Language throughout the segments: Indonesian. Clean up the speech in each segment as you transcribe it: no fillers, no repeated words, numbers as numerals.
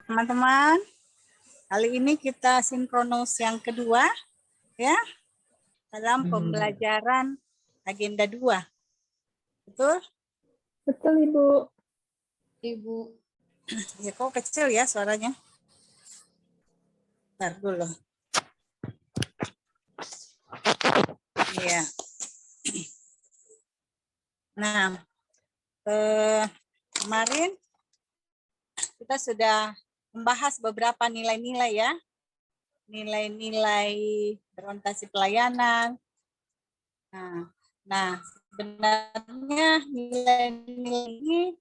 teman-teman. Kali ini kita sinkronus yang kedua ya dalam pembelajaran agenda 2. Betul? Betul, Ibu. Ibu. Ya kok kecil ya suaranya. Bentar dulu. Iya. Nah, kemarin kita sudah membahas beberapa nilai-nilai ya. Nilai-nilai berorientasi pelayanan. Nah, sebenarnya nilai-nilai ini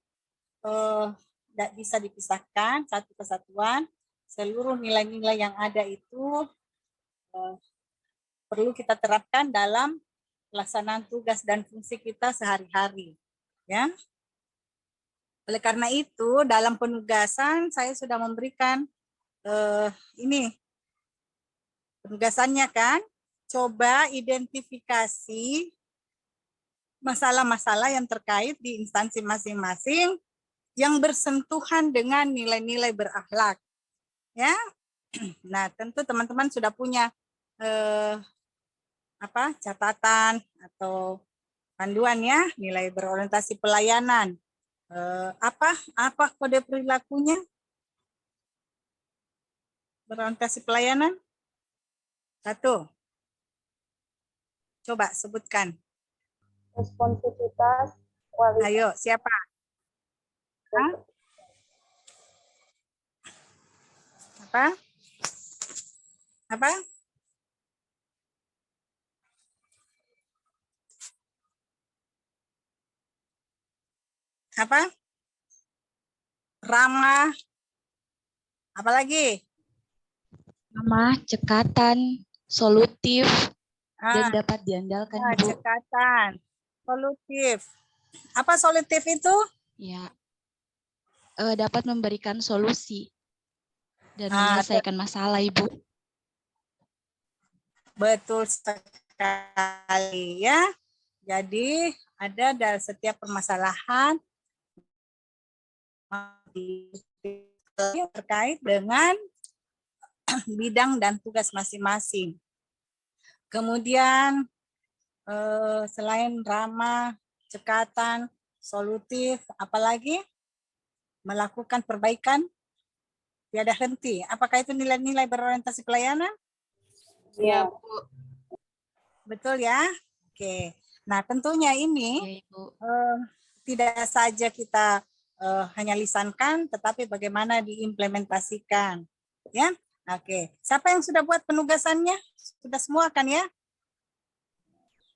tidak bisa dipisahkan satu kesatuan. Seluruh nilai-nilai yang ada itu perlu kita terapkan dalam pelaksanaan tugas dan fungsi kita sehari-hari. Ya. Oleh karena itu, dalam penugasan saya sudah memberikan ini penugasannya kan. Coba identifikasi masalah-masalah yang terkait di instansi masing-masing yang bersentuhan dengan nilai-nilai berakhlak. Ya. Nah, tentu teman-teman sudah punya catatan atau panduan ya, nilai berorientasi pelayanan. Apa kode perilakunya? Berorientasi pelayanan? 1. Coba sebutkan. Responsivitas, kualitas. Ayo, siapa? Hah? Apa? Apa? Apa? Ramah. Apalagi? Ramah, cekatan, solutif, dan dapat diandalkan, Bu. Cekatan, solutif. Apa solutif itu? Ya, dapat memberikan solusi dan menyelesaikan masalah, Ibu. Betul sekali ya. Jadi ada dari setiap permasalahan terkait dengan bidang dan tugas masing-masing. Kemudian selain ramah, cekatan, solutif, apalagi melakukan perbaikan tiada henti. Apakah itu nilai-nilai berorientasi pelayanan? Iya, Bu. Betul ya? Oke. Nah, tentunya ini Ya, Ibu. tidak saja kita hanya lisankan, tetapi bagaimana diimplementasikan. Ya, oke. Siapa yang sudah buat penugasannya? Sudah semua kan ya?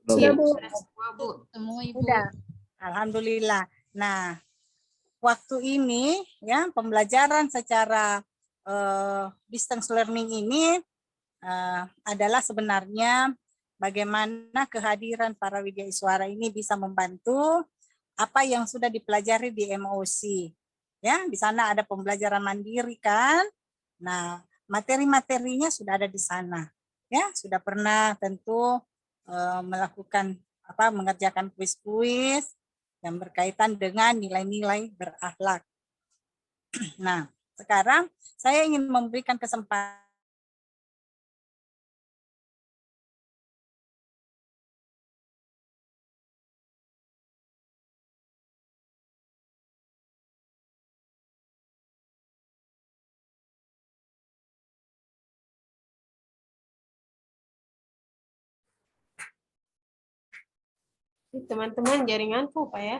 Sudah, Bu. Sudah semua, Bu. Semua, Ibu. Sudah. Alhamdulillah. Nah, waktu ini ya pembelajaran secara distance learning ini adalah sebenarnya bagaimana kehadiran para widyaswara ini bisa membantu apa yang sudah dipelajari di MOC. Ya, di sana ada pembelajaran mandiri kan. Nah, materi-materinya sudah ada di sana. Ya, sudah pernah tentu melakukan mengerjakan kuis-kuis yang berkaitan dengan nilai-nilai berakhlak. Nah, sekarang saya ingin memberikan kesempatan Teman-teman, jaringanku, Pak ya?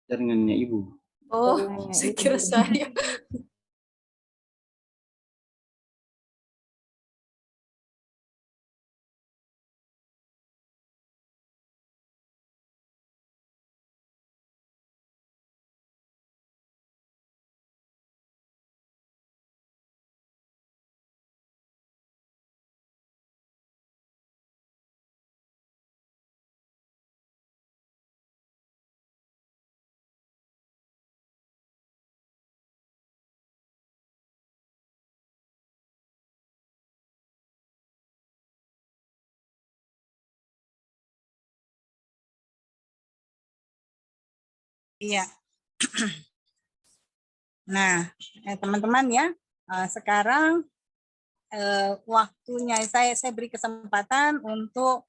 Jaringannya Ibu. Oh, saya kira saya. iya. Nah, teman-teman ya, sekarang waktunya saya beri kesempatan untuk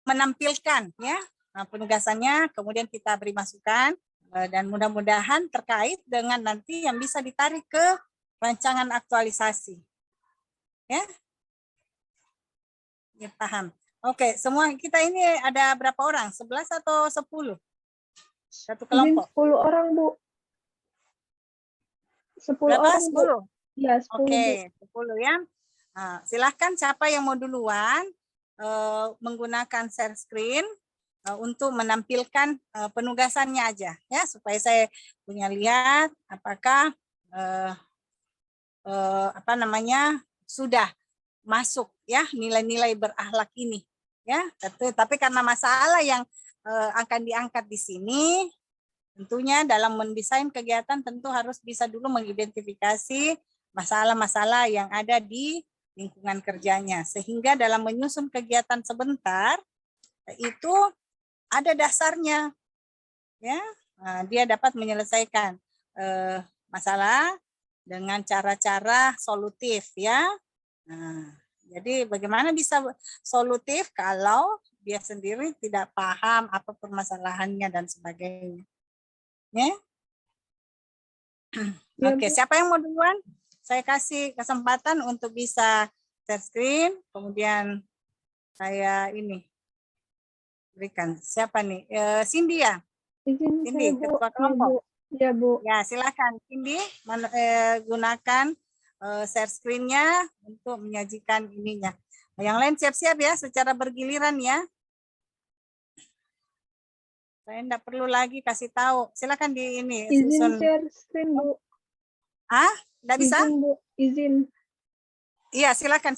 menampilkan ya penugasannya, kemudian kita beri masukan dan mudah-mudahan terkait dengan nanti yang bisa ditarik ke rancangan aktualisasi. Ya, ya paham. Oke, semua kita ini ada berapa orang? 11 atau 10? Satu kelompok. 10 orang, Bu. 10 Berapa? orang, Bu. 10? Ya, 10, Bu. Oke, 10 ya. Nah, silahkan siapa yang mau duluan menggunakan share screen untuk menampilkan penugasannya aja ya, supaya saya punya lihat apakah sudah masuk ya nilai-nilai berakhlak ini ya. Tapi karena masalah yang akan diangkat di sini, tentunya dalam mendesain kegiatan tentu harus bisa dulu mengidentifikasi masalah-masalah yang ada di lingkungan kerjanya, sehingga dalam menyusun kegiatan sebentar itu ada dasarnya ya. Dia dapat menyelesaikan masalah dengan cara-cara solutif ya. Jadi bagaimana bisa solutif kalau dia sendiri tidak paham apa permasalahannya dan sebagainya ya. Oke, siapa yang mau duluan? Saya kasih kesempatan untuk bisa share screen, kemudian saya ini berikan. Siapa nih? Cindy ya? Izin Cindy, saya, Bu. ketua kelompok. Ya, Bu. Ya, silakan Cindy gunakan share screen-nya untuk menyajikan ininya. Yang lain siap-siap ya, secara bergiliran ya. Saya enggak perlu lagi kasih tahu. Silakan di ini. Izin share screen, Bu. Enggak bisa? Izin, Bu. Izin. Iya, silakan.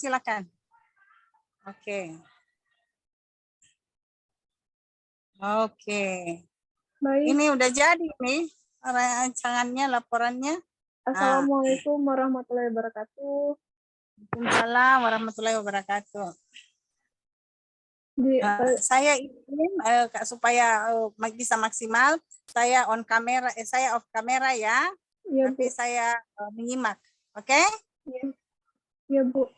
Oke. Baik. Ini udah jadi nih rancangannya, laporannya. Assalamualaikum warahmatullahi wabarakatuh. Waalaikumsalam warahmatullahi wabarakatuh. Saya ingin supaya bisa maksimal, saya on kamera, saya off kamera ya. Ya, tapi Bu. saya menyimak, oke? Ya, Bu.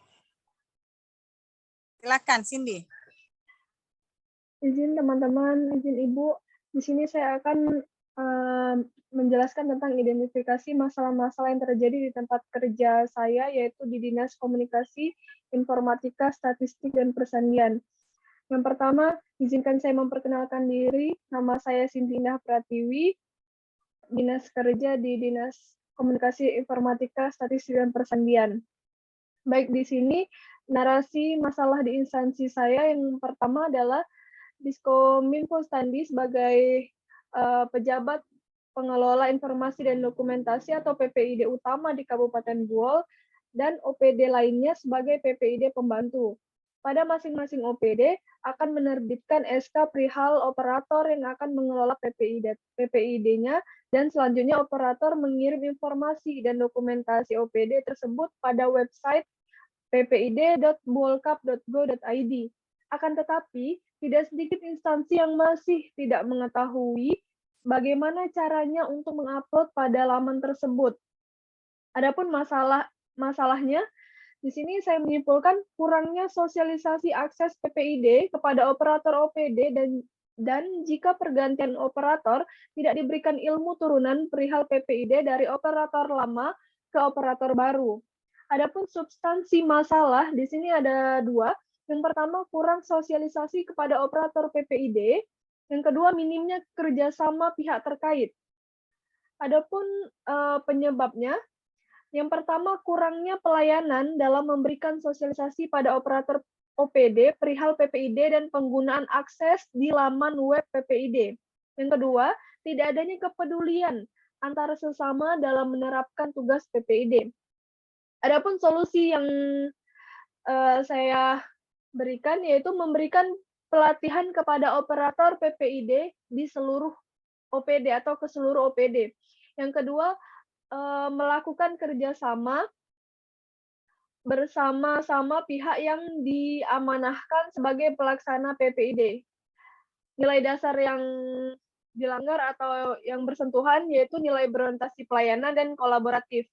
Silakan Cindy. Izin teman-teman, izin Ibu. Di sini saya akan menjelaskan tentang identifikasi masalah-masalah yang terjadi di tempat kerja saya, yaitu di Dinas Komunikasi, Informatika, Statistik, dan Persandian. Yang pertama, izinkan saya memperkenalkan diri. Nama saya Cindy Indah Pratiwi, Dinas Kerja di Dinas Komunikasi, Informatika, Statistik, dan Persandian. Baik, di sini narasi masalah di instansi saya yang pertama adalah Diskominfo Standi sebagai pejabat pengelola informasi dan dokumentasi atau PPID utama di Kabupaten Buol dan OPD lainnya sebagai PPID pembantu. Pada masing-masing OPD akan menerbitkan SK perihal operator yang akan mengelola PPID-nya dan selanjutnya operator mengirim informasi dan dokumentasi OPD tersebut pada website ppid.buolkap.go.id. Akan tetapi, tidak sedikit instansi yang masih tidak mengetahui bagaimana caranya untuk mengupload pada laman tersebut. Adapun masalahnya, di sini saya menyimpulkan kurangnya sosialisasi akses PPID kepada operator OPD dan jika pergantian operator tidak diberikan ilmu turunan perihal PPID dari operator lama ke operator baru. Adapun substansi masalah di sini ada dua. Yang pertama, kurang sosialisasi kepada operator PPID. Yang kedua, minimnya kerjasama pihak terkait. Adapun penyebabnya, yang pertama, kurangnya pelayanan dalam memberikan sosialisasi pada operator OPD perihal PPID dan penggunaan akses di laman web PPID. Yang kedua, tidak adanya kepedulian antara sesama dalam menerapkan tugas PPID. Adapun solusi yang saya berikan yaitu memberikan pelatihan kepada operator PPID di seluruh OPD atau ke seluruh OPD. Yang kedua, melakukan kerjasama bersama-sama pihak yang diamanahkan sebagai pelaksana PPID. Nilai dasar yang dilanggar atau yang bersentuhan, yaitu nilai berorientasi pelayanan dan kolaboratif.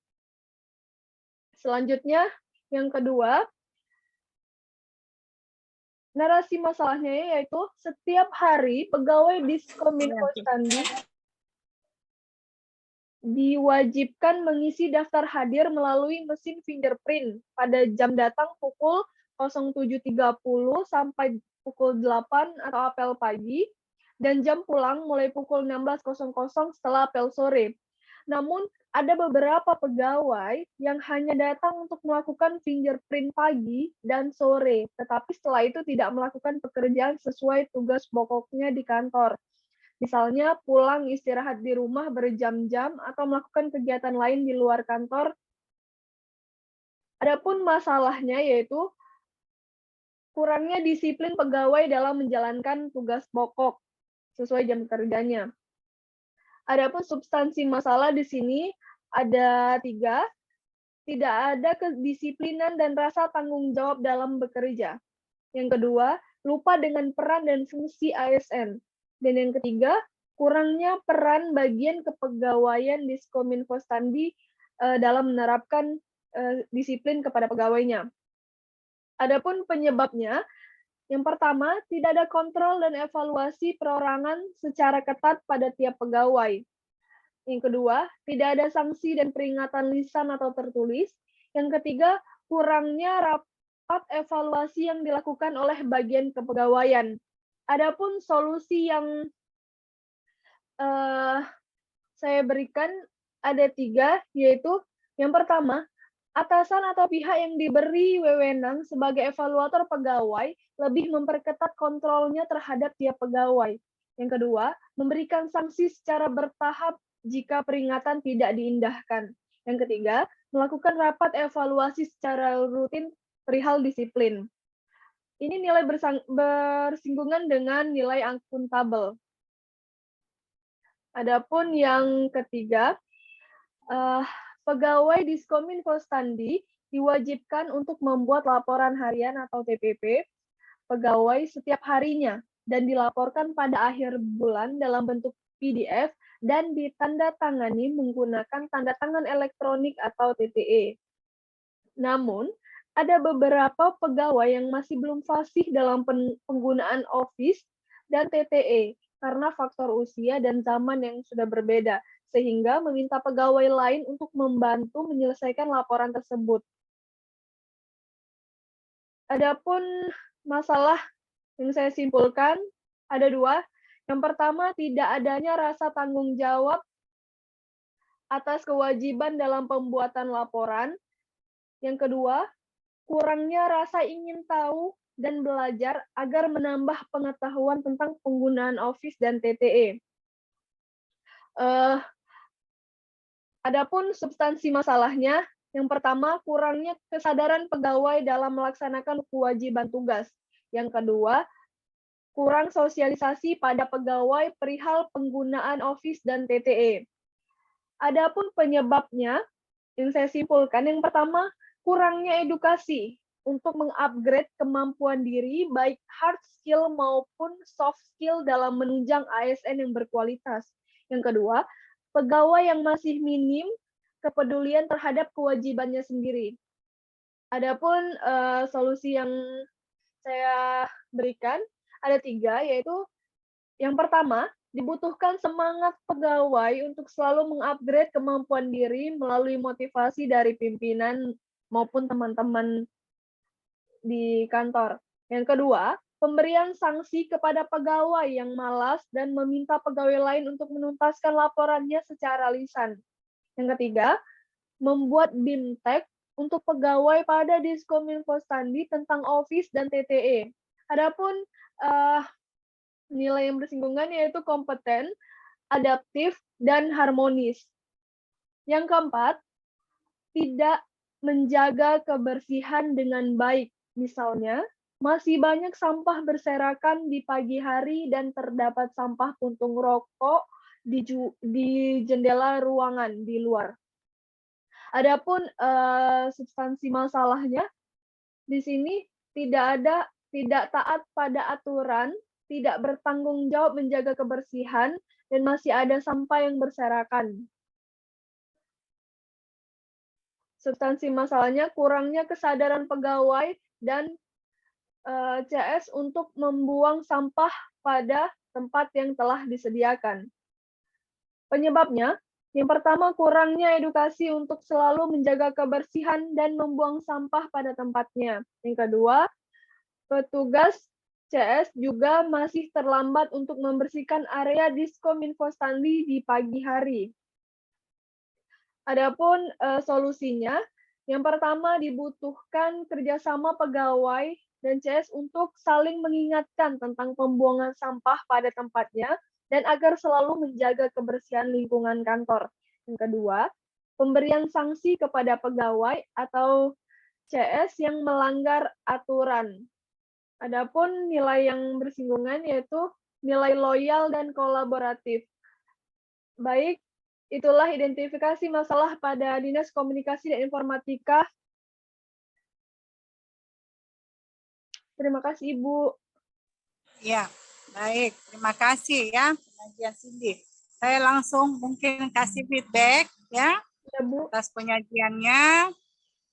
Selanjutnya, yang kedua, narasi masalahnya yaitu setiap hari pegawai Diskominfo Standi diwajibkan mengisi daftar hadir melalui mesin fingerprint pada jam datang pukul 07.30 sampai pukul 8 atau apel pagi, dan jam pulang mulai pukul 16.00 setelah apel sore. Namun, ada beberapa pegawai yang hanya datang untuk melakukan fingerprint pagi dan sore, tetapi setelah itu tidak melakukan pekerjaan sesuai tugas pokoknya di kantor. Misalnya pulang istirahat di rumah berjam-jam atau melakukan kegiatan lain di luar kantor. Adapun masalahnya yaitu kurangnya disiplin pegawai dalam menjalankan tugas pokok sesuai jam kerjanya. Adapun substansi masalah di sini ada 3, tidak ada kedisiplinan dan rasa tanggung jawab dalam bekerja. Yang kedua, lupa dengan peran dan fungsi ASN. Dan yang ketiga, kurangnya peran bagian kepegawaian Diskominfo Standi dalam menerapkan disiplin kepada pegawainya. Adapun penyebabnya, yang pertama, tidak ada kontrol dan evaluasi perorangan secara ketat pada tiap pegawai. Yang kedua, tidak ada sanksi dan peringatan lisan atau tertulis. Yang ketiga, kurangnya rapat evaluasi yang dilakukan oleh bagian kepegawaian. Adapun solusi yang saya berikan ada 3, yaitu yang pertama, atasan atau pihak yang diberi wewenang sebagai evaluator pegawai lebih memperketat kontrolnya terhadap tiap pegawai. Yang kedua, memberikan sanksi secara bertahap jika peringatan tidak diindahkan. Yang ketiga, melakukan rapat evaluasi secara rutin perihal disiplin. Ini nilai bersinggungan dengan nilai akuntabel. Adapun yang ketiga, pegawai Diskominfo Standi diwajibkan untuk membuat laporan harian atau TPP pegawai setiap harinya dan dilaporkan pada akhir bulan dalam bentuk PDF dan ditandatangani menggunakan tanda tangan elektronik atau TTE. Namun, ada beberapa pegawai yang masih belum fasih dalam penggunaan Office dan TTE karena faktor usia dan zaman yang sudah berbeda, sehingga meminta pegawai lain untuk membantu menyelesaikan laporan tersebut. Adapun masalah yang saya simpulkan ada 2. Yang pertama, tidak adanya rasa tanggung jawab atas kewajiban dalam pembuatan laporan. Yang kedua, kurangnya rasa ingin tahu dan belajar agar menambah pengetahuan tentang penggunaan Office dan TTE. Adapun substansi masalahnya, yang pertama, kurangnya kesadaran pegawai dalam melaksanakan kewajiban tugas. Yang kedua, kurang sosialisasi pada pegawai perihal penggunaan Office dan TTE. Adapun penyebabnya, yang saya simpulkan, yang pertama, kurangnya edukasi untuk mengupgrade kemampuan diri, baik hard skill maupun soft skill dalam menunjang ASN yang berkualitas. Yang kedua, pegawai yang masih minim kepedulian terhadap kewajibannya sendiri. Adapun solusi yang saya berikan ada 3, yaitu yang pertama, dibutuhkan semangat pegawai untuk selalu mengupgrade kemampuan diri melalui motivasi dari pimpinan maupun teman-teman di kantor. Yang kedua, pemberian sanksi kepada pegawai yang malas dan meminta pegawai lain untuk menuntaskan laporannya secara lisan. Yang ketiga, membuat BIMTEK untuk pegawai pada Diskominfo Standi tentang Office dan TTE. Adapun nilai yang bersinggungan yaitu kompeten, adaptif, dan harmonis. Yang keempat, tidak menjaga kebersihan dengan baik. Misalnya, masih banyak sampah berserakan di pagi hari dan terdapat sampah puntung rokok di jendela ruangan di luar. Adapun substansi masalahnya, di sini tidak taat pada aturan, tidak bertanggung jawab menjaga kebersihan, dan masih ada sampah yang berserakan. Substansi masalahnya kurangnya kesadaran pegawai dan CS untuk membuang sampah pada tempat yang telah disediakan. Penyebabnya, yang pertama kurangnya edukasi untuk selalu menjaga kebersihan dan membuang sampah pada tempatnya. Yang kedua, petugas CS juga masih terlambat untuk membersihkan area Diskom Info Stanley di pagi hari. Adapun solusinya, yang pertama dibutuhkan kerjasama pegawai dan CS untuk saling mengingatkan tentang pembuangan sampah pada tempatnya dan agar selalu menjaga kebersihan lingkungan kantor. Yang kedua, pemberian sanksi kepada pegawai atau CS yang melanggar aturan. Adapun nilai yang bersinggungan yaitu nilai loyal dan kolaboratif. Baik, itulah identifikasi masalah pada Dinas Komunikasi dan Informatika. Terima kasih, Ibu. Ya, baik. Terima kasih ya, penyajian Cindy. Saya langsung mungkin kasih feedback ya Ya, Bu. atas penyajiannya.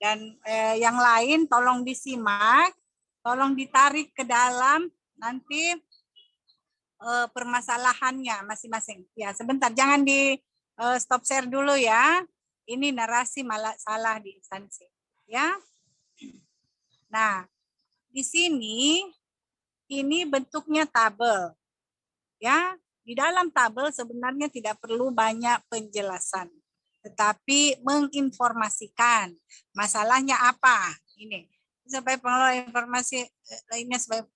Dan yang lain tolong disimak, tolong ditarik ke dalam nanti permasalahannya masing-masing. Ya, sebentar, jangan di stop share dulu ya. Ini narasi malah salah di instansi. Ya. Nah, di sini ini bentuknya tabel. Ya, di dalam tabel sebenarnya tidak perlu banyak penjelasan, tetapi menginformasikan masalahnya apa. Ini sebagai pengelola informasi lainnya sebagai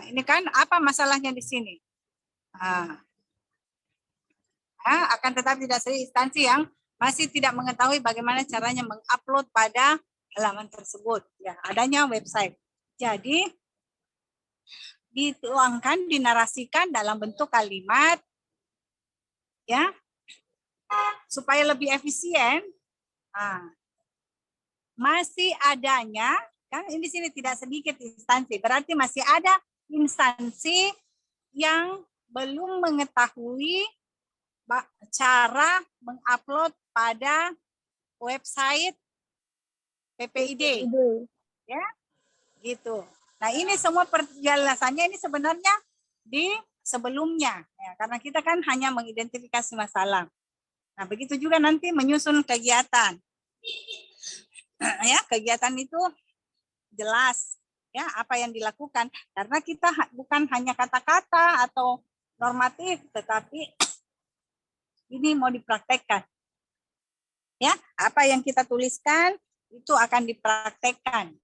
ini kan apa masalahnya di sini. Akan tetapi tidak sedikit instansi yang masih tidak mengetahui bagaimana caranya mengupload pada halaman tersebut. Ya, adanya website. Jadi dituangkan, dinarasikan dalam bentuk kalimat, ya, supaya lebih efisien. Masih adanya, kan ini sini tidak sedikit instansi, berarti masih ada instansi yang belum mengetahui cara mengupload pada website PPID, ya, gitu. Nah, ini semua penjelasannya ini sebenarnya di sebelumnya, ya, karena kita kan hanya mengidentifikasi masalah. Nah, begitu juga nanti menyusun kegiatan. Ya, kegiatan itu jelas ya apa yang dilakukan, karena kita bukan hanya kata-kata atau normatif, tetapi ini mau dipraktekkan. Ya, apa yang kita tuliskan itu akan dipraktekkan,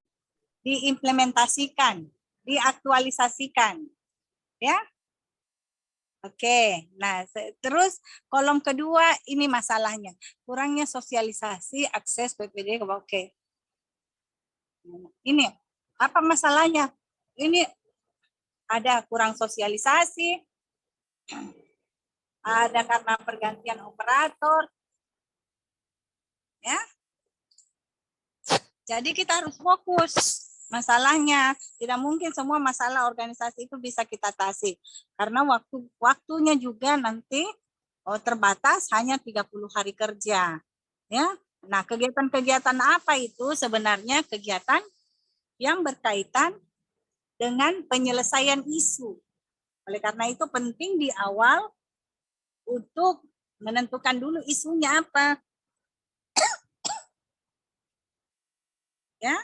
diimplementasikan, diaktualisasikan, ya. Oke, nah terus kolom kedua ini masalahnya, kurangnya sosialisasi akses PPD. Oke, ini apa masalahnya? Ini ada kurang sosialisasi, ada karena pergantian operator, ya. Jadi kita harus fokus masalahnya. Tidak mungkin semua masalah organisasi itu bisa kita atasi. Karena waktunya juga nanti terbatas hanya 30 hari kerja. Ya. Nah, kegiatan-kegiatan apa itu? Sebenarnya kegiatan yang berkaitan dengan penyelesaian isu. Oleh karena itu penting di awal untuk menentukan dulu isunya apa. Ya.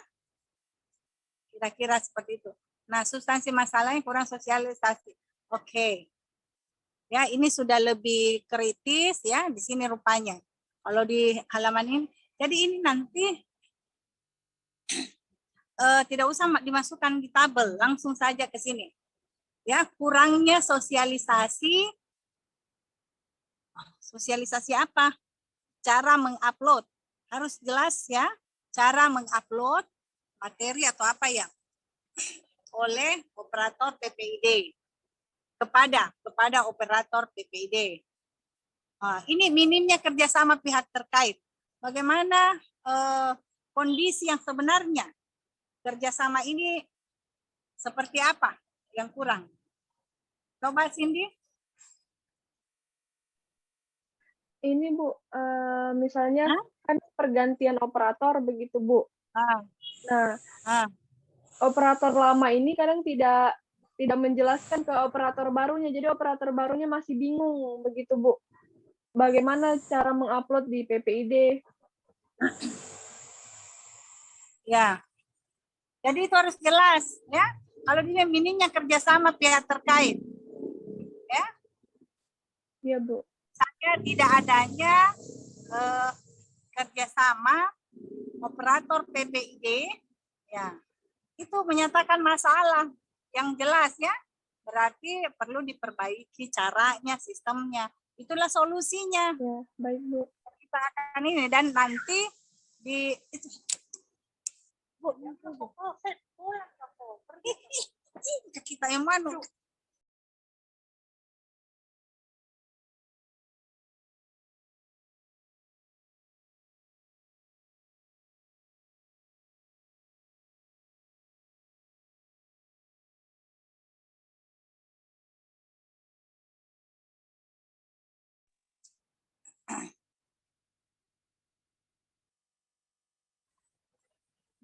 Kira-kira seperti itu. Nah, substansi masalahnya kurang sosialisasi. Oke. Ya, ini sudah lebih kritis ya di sini rupanya. Kalau di halaman ini, jadi ini nanti tidak usah dimasukkan di tabel, langsung saja ke sini. Ya, kurangnya sosialisasi. Sosialisasi apa? Cara mengupload. Harus jelas ya, cara mengupload materi atau apa ya oleh operator PPID kepada operator PPID. Ini minimnya kerjasama pihak terkait. Bagaimana kondisi yang sebenarnya kerjasama ini seperti apa yang kurang? Coba Cindy. Ini Bu, misalnya Hah? kan pergantian operator begitu Bu. Ah, Nah, ah. operator lama ini kadang tidak menjelaskan ke operator barunya, jadi operator barunya masih bingung begitu Bu. Bagaimana cara mengupload di PPID? Ya, jadi itu harus jelas ya. Kalau dia minimnya kerjasama pihak terkait, ya, Iya Bu. saya tidak adanya kerjasama operator PPID, ya, itu menyatakan masalah yang jelas ya. Berarti perlu diperbaiki caranya, sistemnya. Itulah solusinya. Ya, baik Bu. Kita akan ini dan nanti di itu. Bu, pulang pergi ke kita yang mana?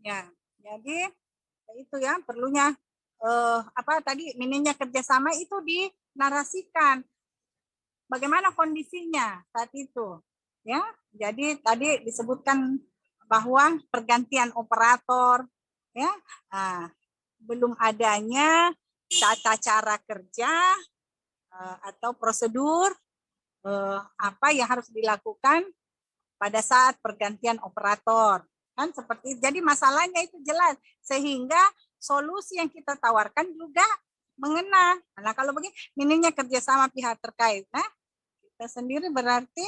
Ya, jadi itu ya perlunya apa tadi minimnya kerjasama itu dinarasikan bagaimana kondisinya saat itu ya. Jadi tadi disebutkan bahwa pergantian operator ya, nah, belum adanya tata cara kerja atau prosedur apa yang harus dilakukan pada saat pergantian operator. Kan seperti jadi masalahnya itu jelas sehingga solusi yang kita tawarkan juga mengena. Nah, kalau begini minimnya kerjasama pihak terkait. Nah, kita sendiri berarti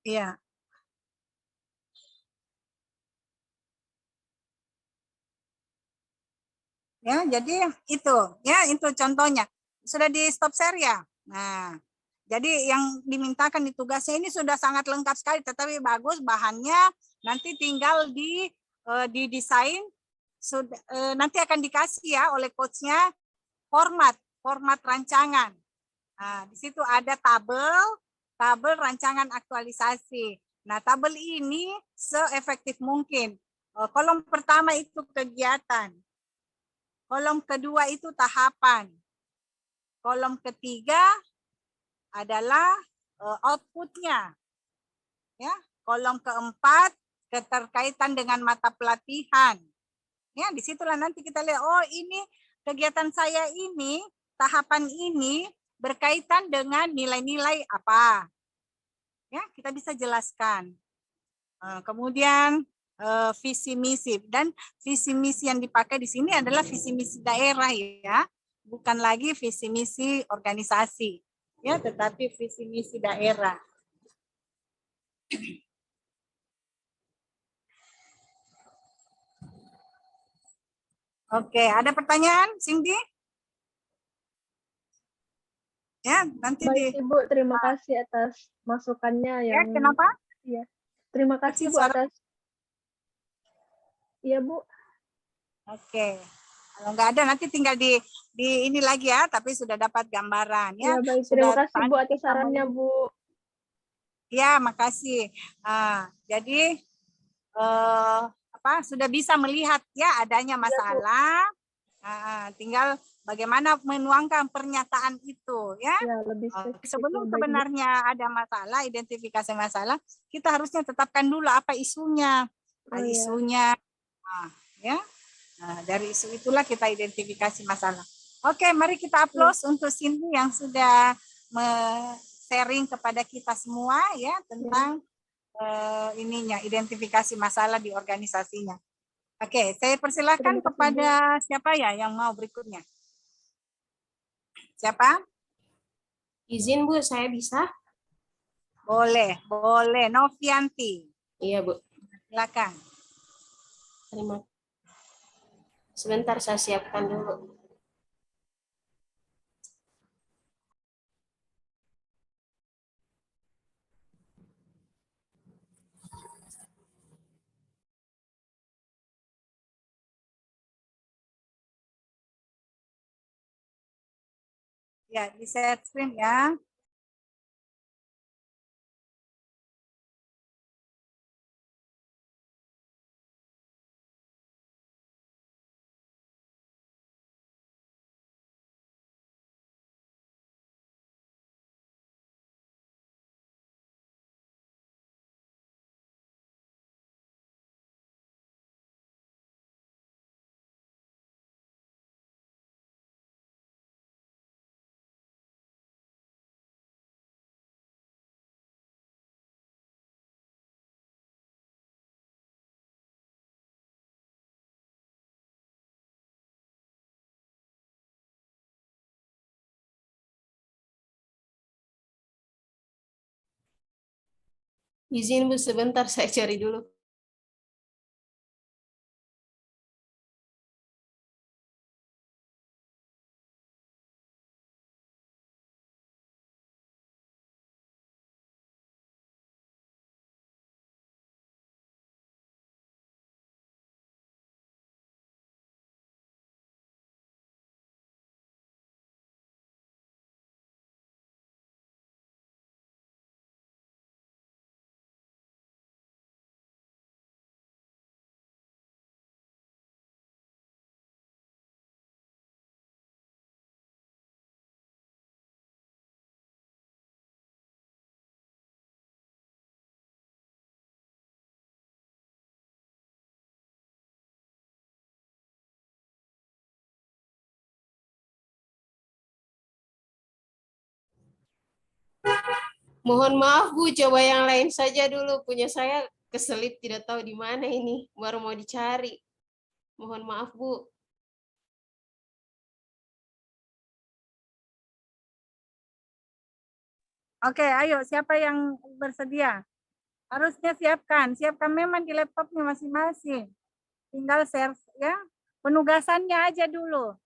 iya. Ya, jadi itu contohnya. Sudah di stop share ya. Nah, jadi yang dimintakan di tugasnya ini sudah sangat lengkap sekali, tetapi bagus bahannya. Nanti tinggal didesain. Sudah nanti akan dikasih ya oleh coachnya format rancangan. Nah, di situ ada tabel rancangan aktualisasi. Nah, tabel ini seefektif mungkin. Kolom pertama itu kegiatan. Kolom kedua itu tahapan. Kolom ketiga adalah outputnya. Ya, kolom keempat keterkaitan dengan mata pelatihan. Ya, disitulah nanti kita lihat. Oh, ini kegiatan saya ini, tahapan ini berkaitan dengan nilai-nilai apa. Ya, kita bisa jelaskan. Kemudian visi misi dan visi misi yang dipakai di sini adalah visi misi daerah ya, bukan lagi visi misi organisasi ya, tetapi visi misi daerah. Oke, ada pertanyaan, Cindy? Ya, nanti Baik Ibu, terima kasih atas masukannya ya, yang kenapa? ya. Terima kasih Kecil Bu suara. atas. Iya Bu. Oke. Kalau nggak ada nanti tinggal di ini lagi ya, tapi sudah dapat gambaran ya. Ya baik, Sudah terima kasih Bu atas kita sarannya Bu. Ya, makasih. Jadi sudah bisa melihat ya adanya masalah. Tinggal bagaimana menuangkan pernyataan itu ya. Ya, lebih spesifik. Sebelum Baik, Bu. sebenarnya ada masalah, identifikasi masalah, kita harusnya tetapkan dulu apa isunya. Oh, ya. Isunya ya. Nah, dari isu itulah kita identifikasi masalah. Oke, mari kita aplaus untuk Cindy yang sudah sharing kepada kita semua ya tentang ininya identifikasi masalah di organisasinya. Oke, saya persilahkan Terima kasih, kepada siapa ya yang mau berikutnya. Siapa? Izin Bu, saya bisa? Boleh, boleh. Novianti. Iya Bu. Silakan. Terima. Sebentar saya siapkan dulu. Ya, di share screen ya. Izin Bu, sebentar saya cari dulu. Mohon maaf Bu, coba yang lain saja dulu. Punya saya keselip tidak tahu di mana ini. Baru mau dicari. Mohon maaf Bu. Oke, ayo siapa yang bersedia? Harusnya siapkan memang di laptopnya masing-masing. Tinggal share ya, penugasannya aja dulu.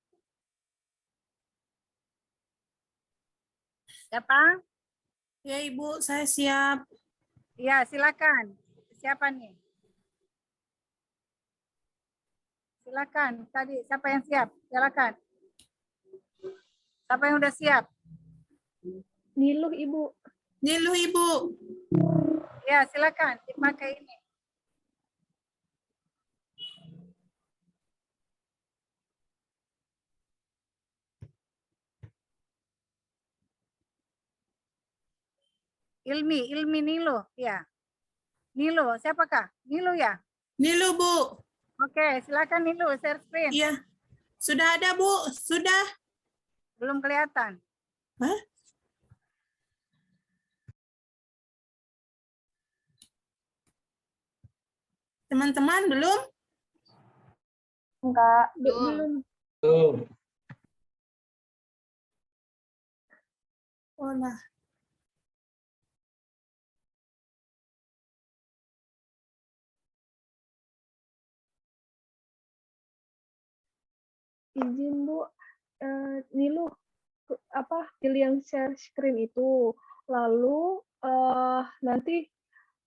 Siapa? Ya Ibu, saya siap. Ya, silakan. Siapa nih? Silakan. Tadi siapa yang siap? Silakan. Siapa yang udah siap? Niluh Ibu. Niluh Ibu. Ya, silakan dipakai ini. Ilmi Nilo, ya. Nilo, siapakah? Nilo ya? Niluh Bu. Oke, silakan Nilo, share screen. Iya. Sudah ada Bu, sudah. Belum kelihatan. Hah? Teman-teman belum? Enggak, Belum. belum. Oh lah. Izin Bu, Niluh pilih yang share screen itu. Lalu nanti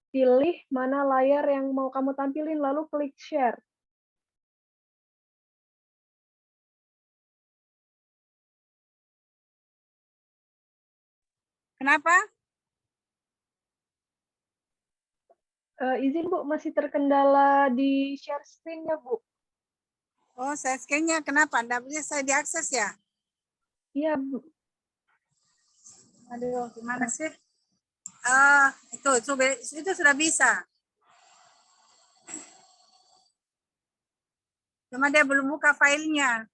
pilih mana layar yang mau kamu tampilin, lalu klik share. Kenapa? Izin Bu, masih terkendala di share screen-nya Bu. Oh, share screen-nya kenapa? Nggak bisa diakses ya? Iya Bu. Aduh, gimana sih? Itu sudah bisa. Cuma dia belum buka filenya.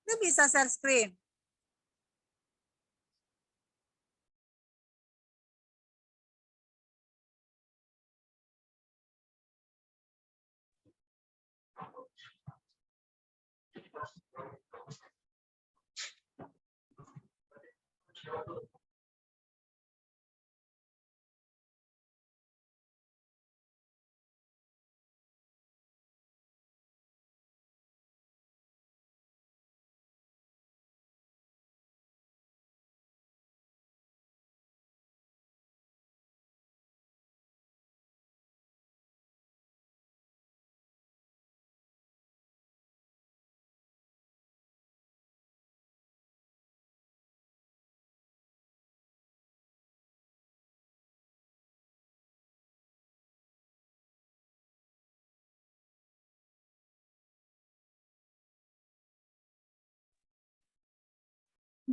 Itu bisa share screen.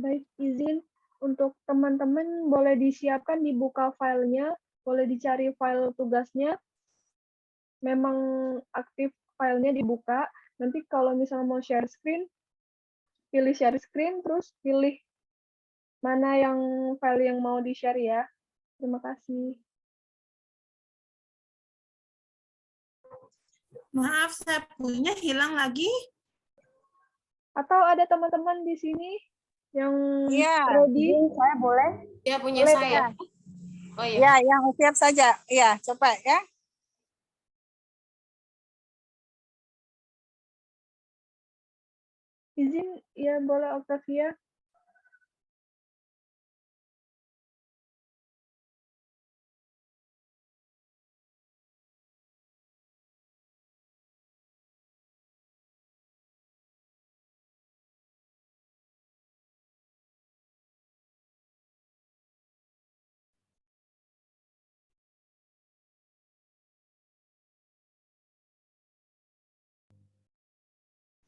Baik, izin untuk teman-teman boleh disiapkan dibuka filenya, boleh dicari file tugasnya. Memang aktif filenya dibuka. Nanti kalau misalnya mau share screen, pilih share screen, terus pilih mana yang file yang mau di-share ya. Terima kasih. Maaf, saya punya hilang lagi. Atau ada teman-teman di sini yang Iya. ready? Saya boleh? Ya punya Boleh, saya. Oh ya. Ya, yang siap saja. Iya, coba ya. Izin, ya boleh Octavia.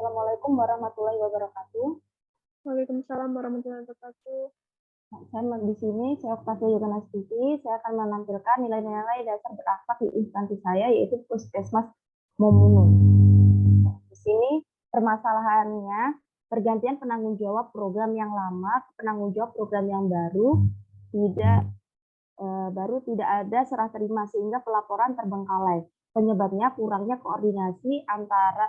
Assalamualaikum warahmatullahi wabarakatuh. Waalaikumsalam warahmatullahi wabarakatuh. Saya di sini, saya Octavia Yoganastuti. Saya akan menampilkan nilai-nilai dasar berakhlak di instansi saya, yaitu Puskesmas Momunu. Di sini permasalahannya pergantian penanggung jawab program yang lama ke penanggung jawab program yang baru tidak ada serah terima sehingga pelaporan terbengkalai. Penyebabnya kurangnya koordinasi antara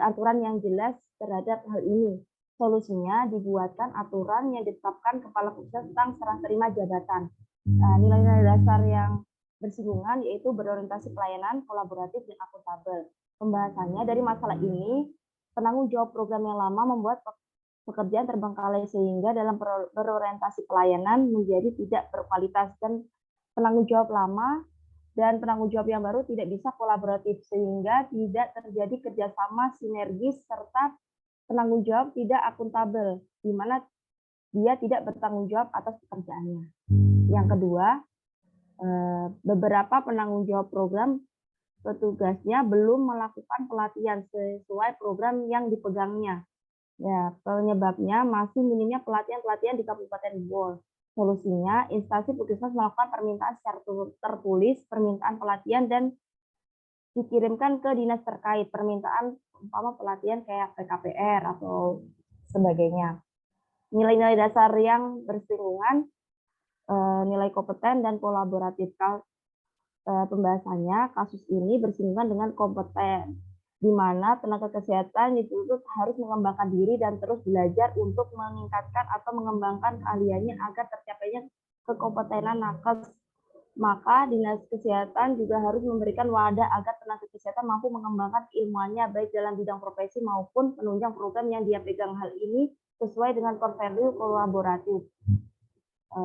aturan yang jelas terhadap hal ini. Solusinya dibuatkan aturan yang ditetapkan Kepala Pusat tentang serah terima jabatan. Nilai-nilai dasar yang bersinggungan yaitu berorientasi pelayanan, kolaboratif, dan akuntabel. Pembahasannya dari masalah ini, penanggung jawab program yang lama membuat pekerjaan terbengkalai sehingga dalam berorientasi pelayanan menjadi tidak berkualitas, dan penanggung jawab lama dan penanggung jawab yang baru tidak bisa kolaboratif sehingga tidak terjadi kerjasama sinergis serta penanggung jawab tidak akuntabel, di mana dia tidak bertanggung jawab atas pekerjaannya. Yang kedua, beberapa penanggung jawab program petugasnya belum melakukan pelatihan sesuai program yang dipegangnya. Ya, penyebabnya masih minimnya pelatihan-pelatihan di Kabupaten Bogor. Solusinya, instansi puskesmas melakukan permintaan secara tertulis, permintaan pelatihan, dan dikirimkan ke dinas terkait, permintaan umpama pelatihan kayak PKPR atau sebagainya. Nilai-nilai dasar yang bersinggungan, nilai kompeten dan kolaboratif. Pembahasannya, kasus ini bersinggungan dengan kompeten, di mana tenaga kesehatan dituntut harus mengembangkan diri dan terus belajar untuk meningkatkan atau mengembangkan keahliannya agar tercapainya kekompetenan nakes. Maka dinas kesehatan juga harus memberikan wadah agar tenaga kesehatan mampu mengembangkan ilmuannya baik dalam bidang profesi maupun penunjang program yang dia pegang. Hal ini sesuai dengan core value kolaboratif.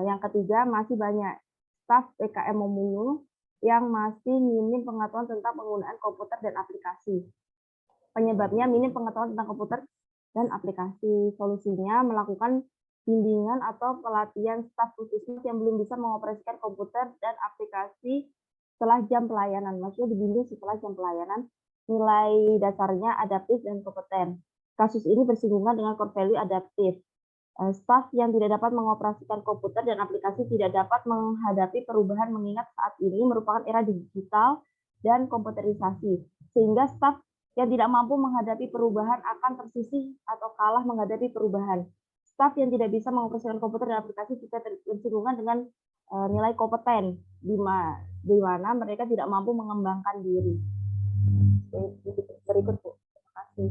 Yang ketiga, masih banyak staf PKM Momunu yang masih minim pengetahuan tentang penggunaan komputer dan aplikasi. Penyebabnya minim pengetahuan tentang komputer dan aplikasi. Solusinya melakukan bimbingan atau pelatihan staf puskesmas yang belum bisa mengoperasikan komputer dan aplikasi setelah jam pelayanan. Maksudnya dibimbing setelah jam pelayanan. Nilai dasarnya adaptif dan kompeten. Kasus ini bersinggungan dengan core value adaptif. Staf yang tidak dapat mengoperasikan komputer dan aplikasi tidak dapat menghadapi perubahan mengingat saat ini merupakan era digital dan komputerisasi. Sehingga staf yang tidak mampu menghadapi perubahan akan tersisih atau kalah menghadapi perubahan. Staf yang tidak bisa mengoperasikan komputer dan aplikasi juga bersinggungan dengan nilai kompeten, di mana mereka tidak mampu mengembangkan diri. Berikut, Bu. Terima kasih.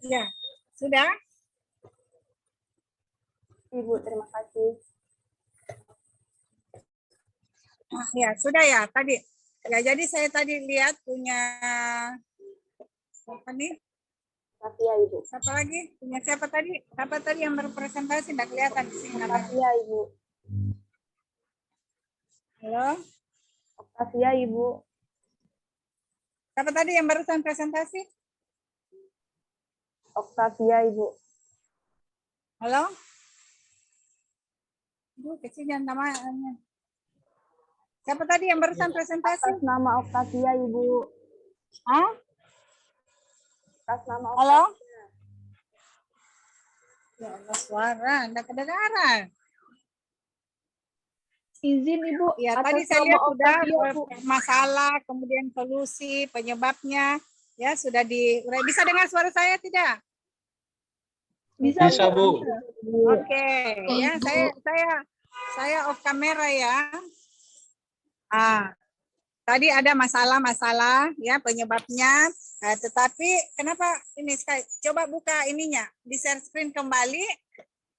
Ya, sudah? Ibu, terima kasih. Ya, sudah ya tadi. Ya, jadi saya tadi lihat punya apa nih? Oktasia, Ibu. Siapa lagi? Punya siapa tadi? Siapa tadi yang berpresentasi? Nggak kelihatan di sini namanya. Oktasia, Ibu. Halo? Oktasia, Ibu. Siapa tadi yang barusan presentasi? Oktasia, Ibu. Halo? Ibu kecilnya namanya. Siapa tadi yang barusan presentasi? Atas nama Oktasia, Ibu. Hah? Atas nama Halo? Ya Allah, suara, enggak kedengaran. Izin Ibu, Ya, atas tadi saya nama lihat sudah Octavia, Bu. masalah, kemudian solusi, penyebabnya, ya sudah bisa dengar suara saya tidak? Bisa, Bisa, Bu. Oke, ya Ibu. saya off kamera ya. Tadi ada masalah-masalah ya penyebabnya, tetapi kenapa ini coba buka ininya, di share screen kembali,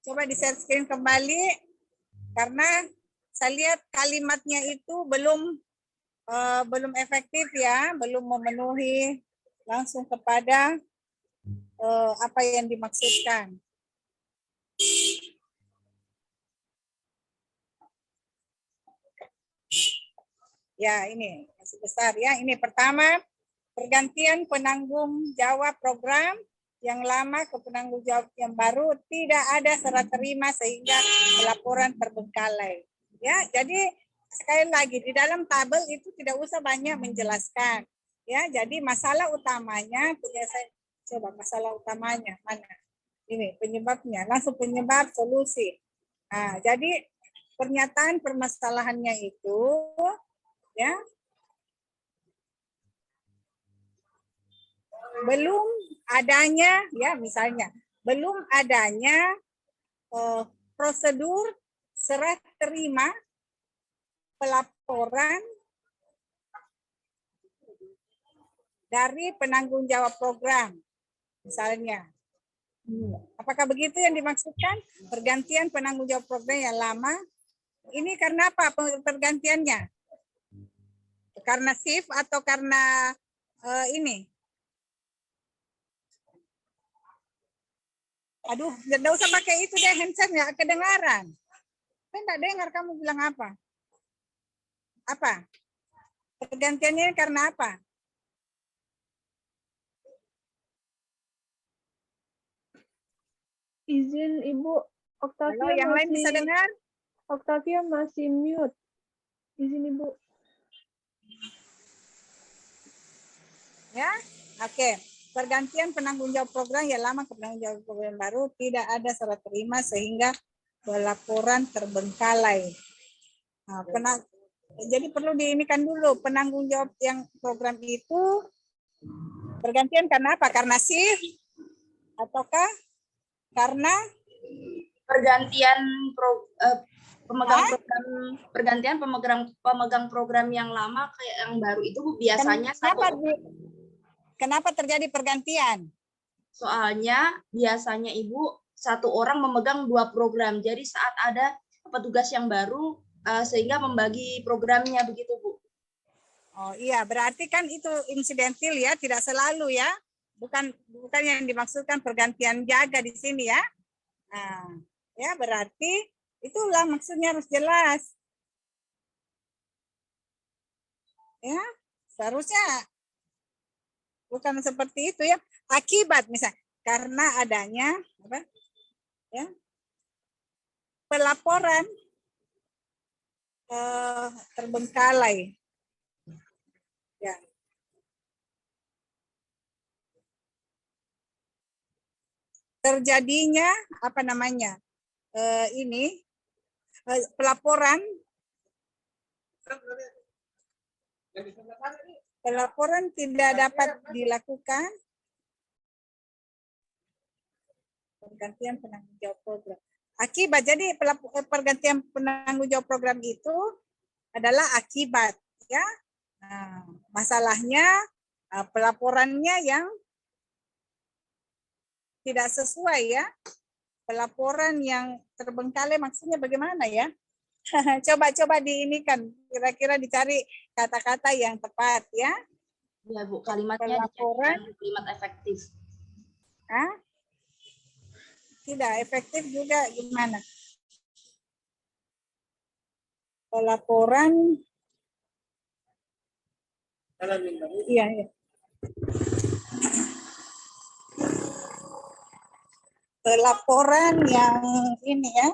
coba di share screen kembali, karena saya lihat kalimatnya itu belum efektif ya, belum memenuhi langsung kepada apa yang dimaksudkan. Ya, ini masih besar ya. Ini pertama, pergantian penanggung jawab program yang lama ke penanggung jawab yang baru, tidak ada serah terima sehingga laporan terbengkalai. Ya, jadi sekali lagi di dalam tabel itu tidak usah banyak menjelaskan. Ya, jadi masalah utamanya, saya coba masalah utamanya mana? Ini penyebabnya, langsung penyebab solusi. Nah, jadi pernyataan permasalahannya itu ya belum adanya ya misalnya belum adanya prosedur serah terima pelaporan dari penanggung jawab program misalnya. Apakah begitu yang dimaksudkan? Pergantian penanggung jawab program yang lama. Ini karena apa pergantiannya? Karena shift atau karena ini? Aduh, tidak usah pakai itu deh, handset nggak kedengaran. Saya nggak dengar kamu bilang apa. Apa? Pergantiannya karena apa? Izin Ibu, Octavia Halo, yang lain bisa dengar? Octavia masih mute. Izin Ibu. Ya, oke. Pergantian penanggung jawab program yang lama ke penanggung jawab program baru tidak ada serah terima sehingga pelaporan terbengkalai. Nah, jadi perlu diinikan dulu penanggung jawab yang program itu pergantian karena apa? Karena shift ataukah karena Pergantian pemegang program yang lama ke yang baru itu Bu, biasanya kenapa terjadi pergantian? soalnya biasanya Ibu satu orang memegang 2 program. Jadi saat ada petugas yang baru sehingga membagi programnya begitu Bu. Oh iya, berarti kan itu insidentil ya, tidak selalu ya. Bukan yang dimaksudkan pergantian jaga di sini ya. Nah, ya berarti itulah maksudnya harus jelas. Ya, seharusnya bukan seperti itu ya. Akibat misalnya karena adanya apa? Ya. Pelaporan terbengkalai. Ya. Terjadinya apa namanya? Pelaporan tidak dapat dilakukan pergantian penanggung jawab program. Akibat, jadi pergantian penanggung jawab program itu adalah akibat, ya. Nah, masalahnya pelaporannya yang tidak sesuai ya. Pelaporan yang terbengkalai maksudnya bagaimana ya? Coba diinikan, kira-kira dicari kata-kata yang tepat ya. Ya Bu, kalimatnya dicari kalimat efektif. Hah? Tidak efektif juga gimana? Pelaporan. Iya, iya. Pelaporan yang ini ya.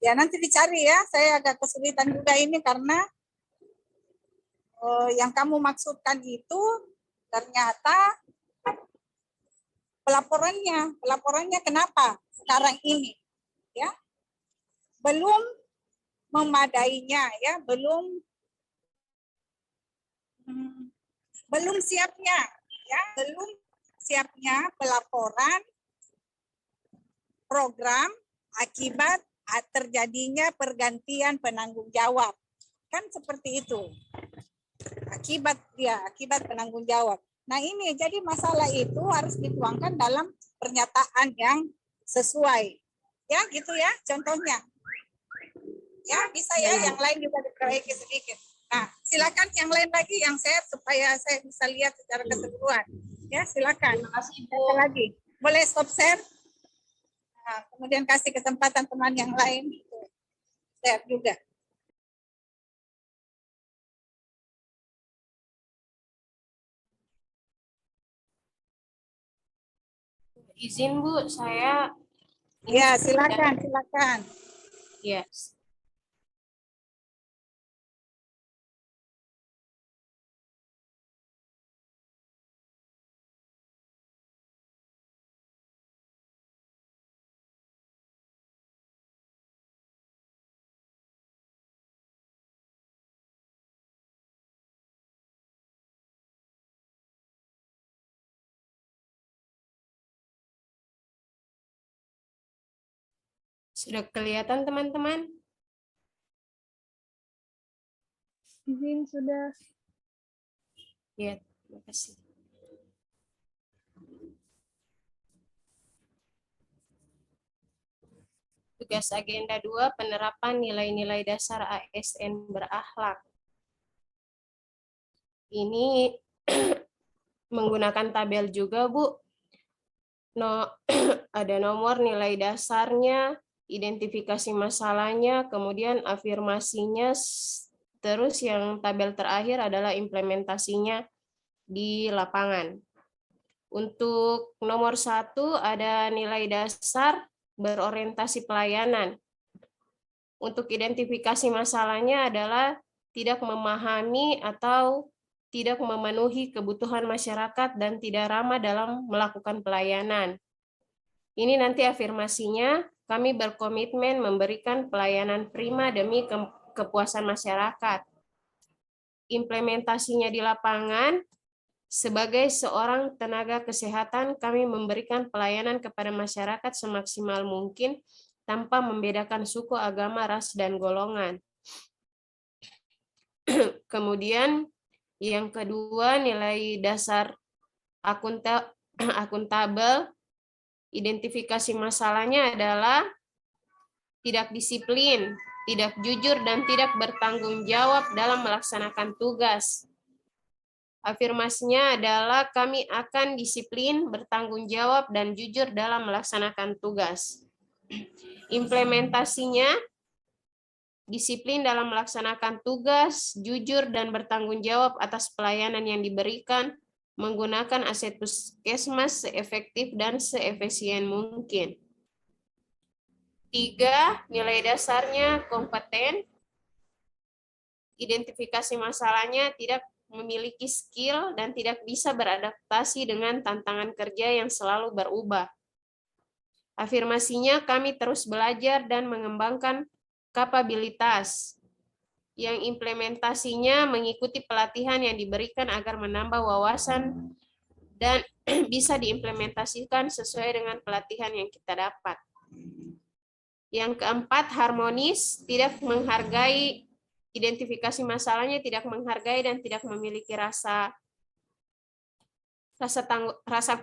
Ya nanti dicari ya. Saya agak kesulitan juga ini karena yang kamu maksudkan itu ternyata pelaporannya kenapa sekarang ini ya belum memadainya ya, belum siapnya ya, belum siapnya pelaporan program akibat terjadinya pergantian penanggung jawab. Kan seperti itu. Akibat penanggung jawab. Nah, ini jadi masalah itu harus dituangkan dalam pernyataan yang sesuai. Ya, gitu ya contohnya. Ya, bisa ya, yang lain juga diperbaiki sedikit. Nah, silakan yang lain lagi yang share supaya saya bisa lihat secara keseluruhan. Ya, silakan. Terima kasih, Bu. Lagi. Boleh stop share? Nah, kemudian kasih kesempatan teman yang lain share juga. Izin Bu, saya. Ya, silakan. Yes. Sudah kelihatan teman-teman? Izin sudah. Ya, terima kasih. Tugas agenda 2, penerapan nilai-nilai dasar ASN berakhlak. Ini menggunakan tabel juga, Bu. Ada nomor nilai dasarnya, identifikasi masalahnya, kemudian afirmasinya, terus yang tabel terakhir adalah implementasinya di lapangan. Untuk nomor 1 ada nilai dasar berorientasi pelayanan. Untuk identifikasi masalahnya adalah tidak memahami atau tidak memenuhi kebutuhan masyarakat dan tidak ramah dalam melakukan pelayanan. Ini nanti afirmasinya, kami berkomitmen memberikan pelayanan prima demi kepuasan masyarakat. Implementasinya di lapangan, sebagai seorang tenaga kesehatan, kami memberikan pelayanan kepada masyarakat semaksimal mungkin tanpa membedakan suku, agama, ras, dan golongan. Kemudian yang kedua, nilai dasar akuntabel. Identifikasi masalahnya adalah tidak disiplin, tidak jujur, dan tidak bertanggung jawab dalam melaksanakan tugas. Afirmasinya adalah kami akan disiplin, bertanggung jawab, dan jujur dalam melaksanakan tugas. Implementasinya, disiplin dalam melaksanakan tugas, jujur dan bertanggung jawab atas pelayanan yang diberikan, menggunakan aset puskesmas seefektif dan seefisien mungkin. 3, nilai dasarnya kompeten. Identifikasi masalahnya tidak memiliki skill dan tidak bisa beradaptasi dengan tantangan kerja yang selalu berubah. Afirmasinya, kami terus belajar dan mengembangkan kapabilitas. Yang implementasinya mengikuti pelatihan yang diberikan agar menambah wawasan dan bisa diimplementasikan sesuai dengan pelatihan yang kita dapat. Yang keempat, harmonis, tidak menghargai, identifikasi masalahnya tidak menghargai dan tidak memiliki rasa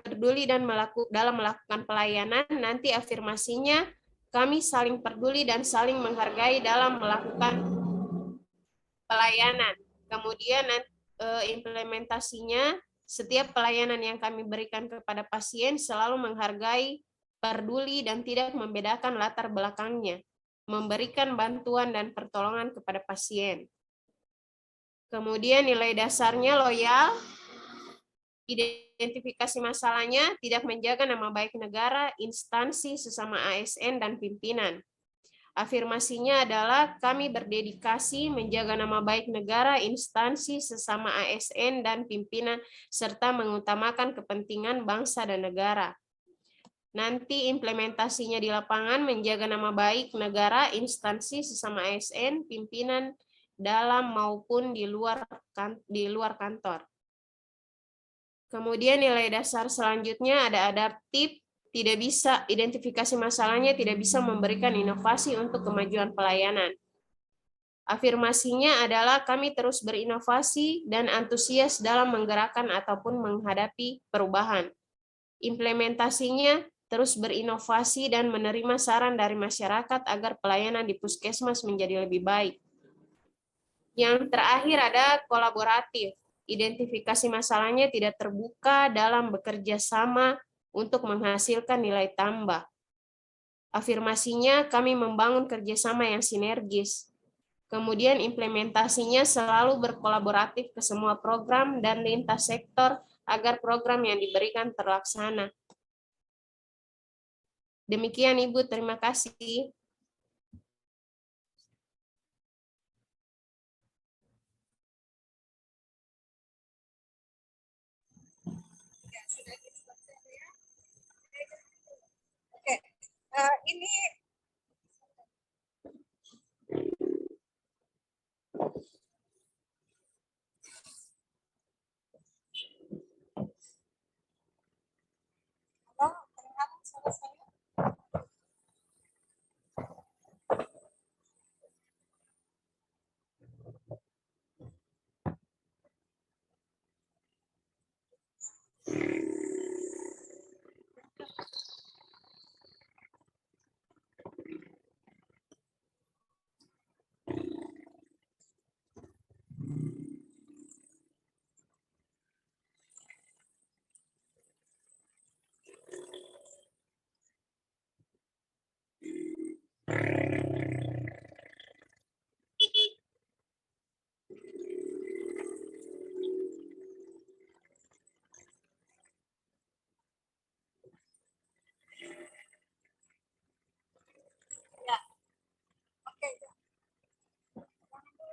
peduli dan dalam melakukan pelayanan. Nanti afirmasinya, kami saling peduli dan saling menghargai dalam melakukan pelayanan. Kemudian implementasinya Setiap pelayanan yang kami berikan kepada pasien selalu menghargai, peduli, dan tidak membedakan latar belakangnya, memberikan bantuan dan pertolongan kepada pasien. Kemudian nilai dasarnya loyal, identifikasi masalahnya, tidak menjaga nama baik negara, instansi, sesama ASN, dan pimpinan. Afirmasinya adalah kami berdedikasi menjaga nama baik negara, instansi, sesama ASN, dan pimpinan, serta mengutamakan kepentingan bangsa dan negara. Nanti implementasinya di lapangan menjaga nama baik negara, instansi, sesama ASN, pimpinan, dalam maupun di luar kantor. Kemudian nilai dasar selanjutnya ada adaptif, tidak bisa identifikasi masalahnya, tidak bisa memberikan inovasi untuk kemajuan pelayanan. Afirmasinya adalah kami terus berinovasi dan antusias dalam menggerakkan ataupun menghadapi perubahan. Implementasinya terus berinovasi dan menerima saran dari masyarakat agar pelayanan di puskesmas menjadi lebih baik. Yang terakhir ada kolaboratif. Identifikasi masalahnya tidak terbuka dalam bekerja sama untuk menghasilkan nilai tambah. Afirmasinya kami membangun kerjasama yang sinergis. Kemudian implementasinya selalu berkolaboratif ke semua program dan lintas sektor agar program yang diberikan terlaksana. Demikian Ibu, terima kasih. Ini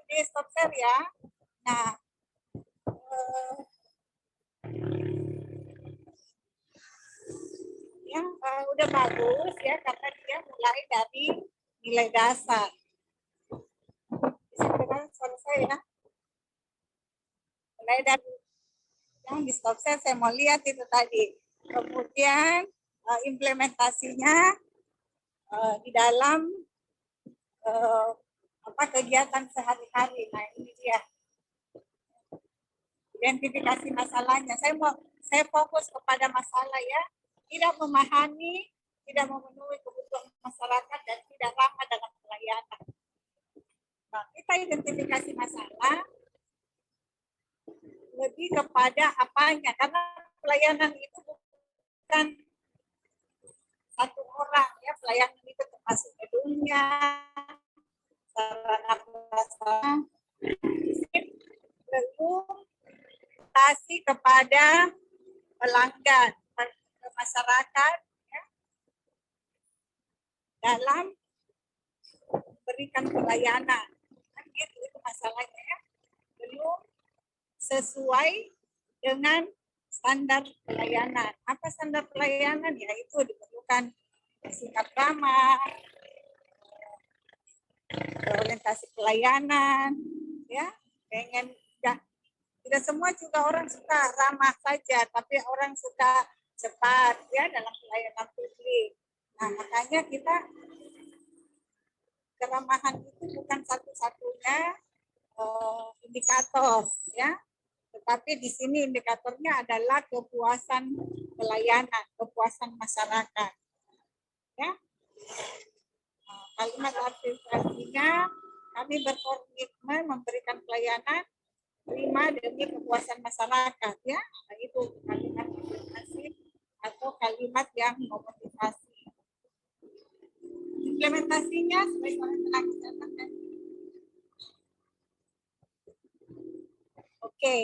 di stop share ya. Nah, yang udah bagus ya karena dia mulai dari nilai dasar. Bisa dengar suara saya ya? Mulai dari yang di stop share saya mau lihat itu tadi. Kemudian implementasinya di dalam kegiatan sehari-hari. Nah, ini dia. Identifikasi masalahnya. Saya fokus kepada masalah ya. Tidak memahami, tidak memenuhi kebutuhan masyarakat dan tidak ramah dalam pelayanan. Nah, kita identifikasi masalah lebih kepada apanya, karena pelayanan itu bukan satu orang ya, pelayanan itu termasuk gedungnya, sarana prasarana, belum kasih kepada pelanggan, ke masyarakat ya, dalam memberikan pelayanan. Kan gitu, itu masalahnya ya. Belum sesuai dengan standar pelayanan. Apa standar pelayanan? Yaitu diperlukan sikap ramah, orientasi pelayanan, ya. Pengen tidak semua juga orang suka ramah saja, tapi orang suka cepat ya dalam pelayanan publik. Nah, makanya kita keramahan itu bukan satu-satunya indikator ya. Tetapi di sini indikatornya adalah kepuasan pelayanan, kepuasan masyarakat. Ya. Kalimat artinya kami berkomitmen memberikan pelayanan prima demi kepuasan masyarakat ya. Nah, itu kalimat implementasi atau kalimat yang memotivasi. Implementasinya sebagai seorang tenaga kesehatan. Oke,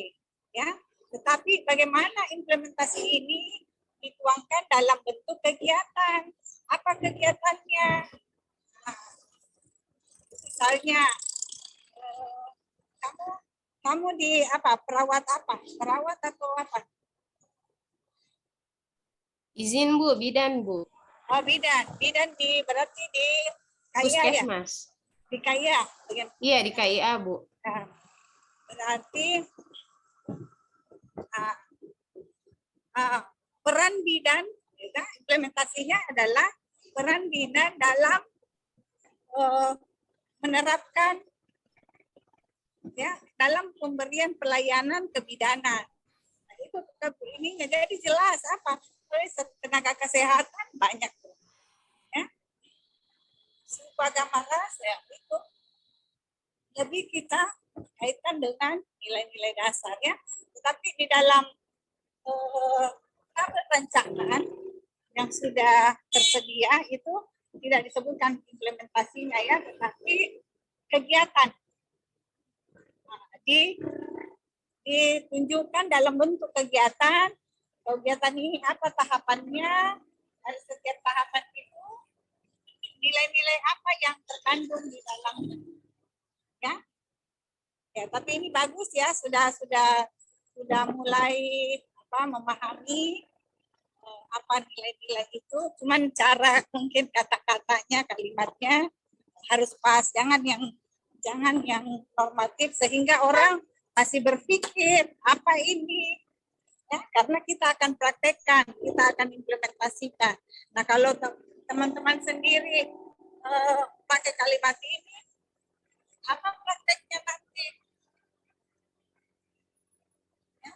ya. Tetapi bagaimana implementasi ini dituangkan dalam bentuk kegiatan? Apa kegiatannya? Nah, misalnya kamu di apa? Perawat apa? Perawat atau apa? Izin Bu, bidan Bu. Oh, bidan. Bidan berarti di KIA ya? Puskesmas. Di KIA. Iya, di KIA Bu. Nah, berarti peran bidan, ya, implementasinya adalah peran bidan dalam menerapkan ya dalam pemberian pelayanan kebidanan. Nah, itu ininya jadi jelas apa? Tenaga kesehatan banyak ya. Suku agama ras ya itu lebih kita kaitkan dengan nilai-nilai dasar ya. Tetapi di dalam perencanaan yang sudah tersedia itu tidak disebutkan implementasinya ya, tetapi kegiatan ditunjukkan dalam bentuk kegiatan. Kegiatan ini apa tahapannya? Dari setiap tahapan itu nilai-nilai apa yang terkandung di dalamnya? Ya, ya. Tapi ini bagus ya, sudah mulai memahami apa nilai-nilai itu. Cuman cara mungkin kata-katanya, kalimatnya harus pas, jangan yang normatif sehingga orang masih berpikir apa ini. Ya, karena kita akan praktekkan, kita akan implementasikan. Nah, kalau teman-teman sendiri pakai kalimat ini, apa prakteknya nanti? Ya.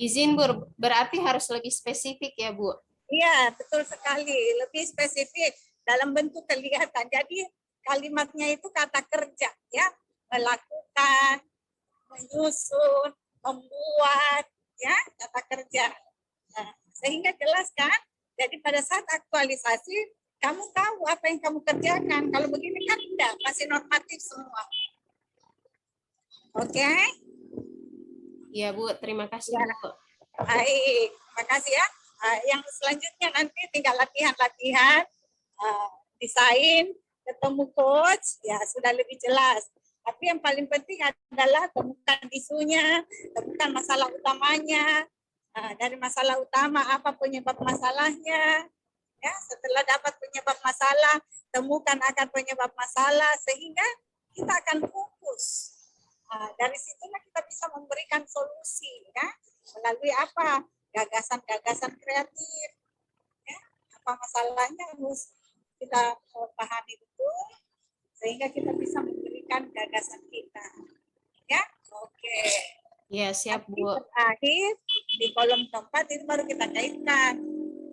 Izin Bu, berarti harus lebih spesifik ya Bu? Iya, betul sekali. Lebih spesifik dalam bentuk kelihatan. Jadi kalimatnya itu kata kerja, ya, melakukan, menyusun, membuat, ya, kata kerja. Nah, sehingga jelas kan, jadi pada saat aktualisasi, kamu tahu apa yang kamu kerjakan. Kalau begini kan enggak, masih normatif semua. Oke? Iya Bu, terima kasih Ya. Bu. Baik, makasih ya. Yang selanjutnya nanti tinggal latihan-latihan, desain, ketemu coach, ya sudah lebih jelas. Tapi yang paling penting adalah temukan isunya, temukan masalah utamanya. Dari masalah utama apa penyebab masalahnya. Ya, setelah dapat penyebab masalah, temukan akar penyebab masalah sehingga kita akan fokus. Dari situlah kita bisa memberikan solusi, ya, melalui apa? Gagasan-gagasan kreatif. Ya, apa masalahnya harus kita pahami betul sehingga kita bisa memberikan gagasan kita. Ya, oke. Ya, siap Bu. Terakhir di kolom keempat itu baru kita kaitkan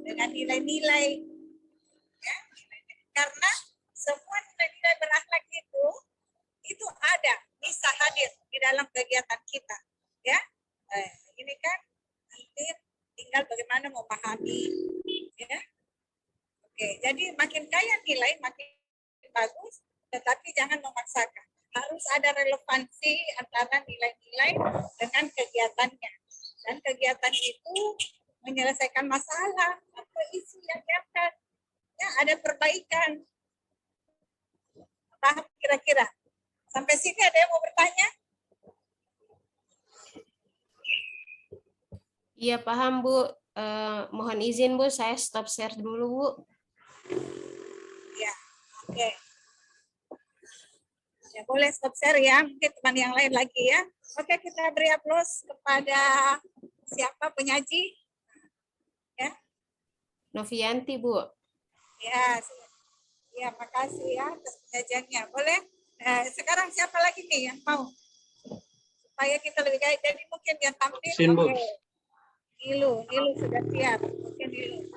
dengan nilai-nilai. Ya, karena semua nilai-nilai berakhlak itu ada, bisa hadir di dalam kegiatan kita. Ya, ini kan nanti tinggal bagaimana memahami. Ya, oke. Jadi makin kaya nilai, makin bagus, tetapi jangan memaksakan. Harus ada relevansi antara nilai-nilai dengan kegiatannya. Dan kegiatan itu menyelesaikan masalah atau isu yang diangkat. Ya, ada perbaikan. Paham kira-kira? Sampai sini ada yang mau bertanya? Iya, paham Bu. Mohon izin Bu, saya stop share dulu Bu. Ya, oke. Ya, boleh stop share ya, mungkin teman yang lain lagi ya. Oke, kita beri aplaus kepada siapa penyaji? Ya. Novianti Bu. Ya, makasih ya atas penyajiannya. Boleh? Sekarang siapa lagi nih yang mau? Supaya kita lebih baik. Jadi mungkin yang tampil. Izin, Bu. Nilu sudah siap. Mungkin Nilu.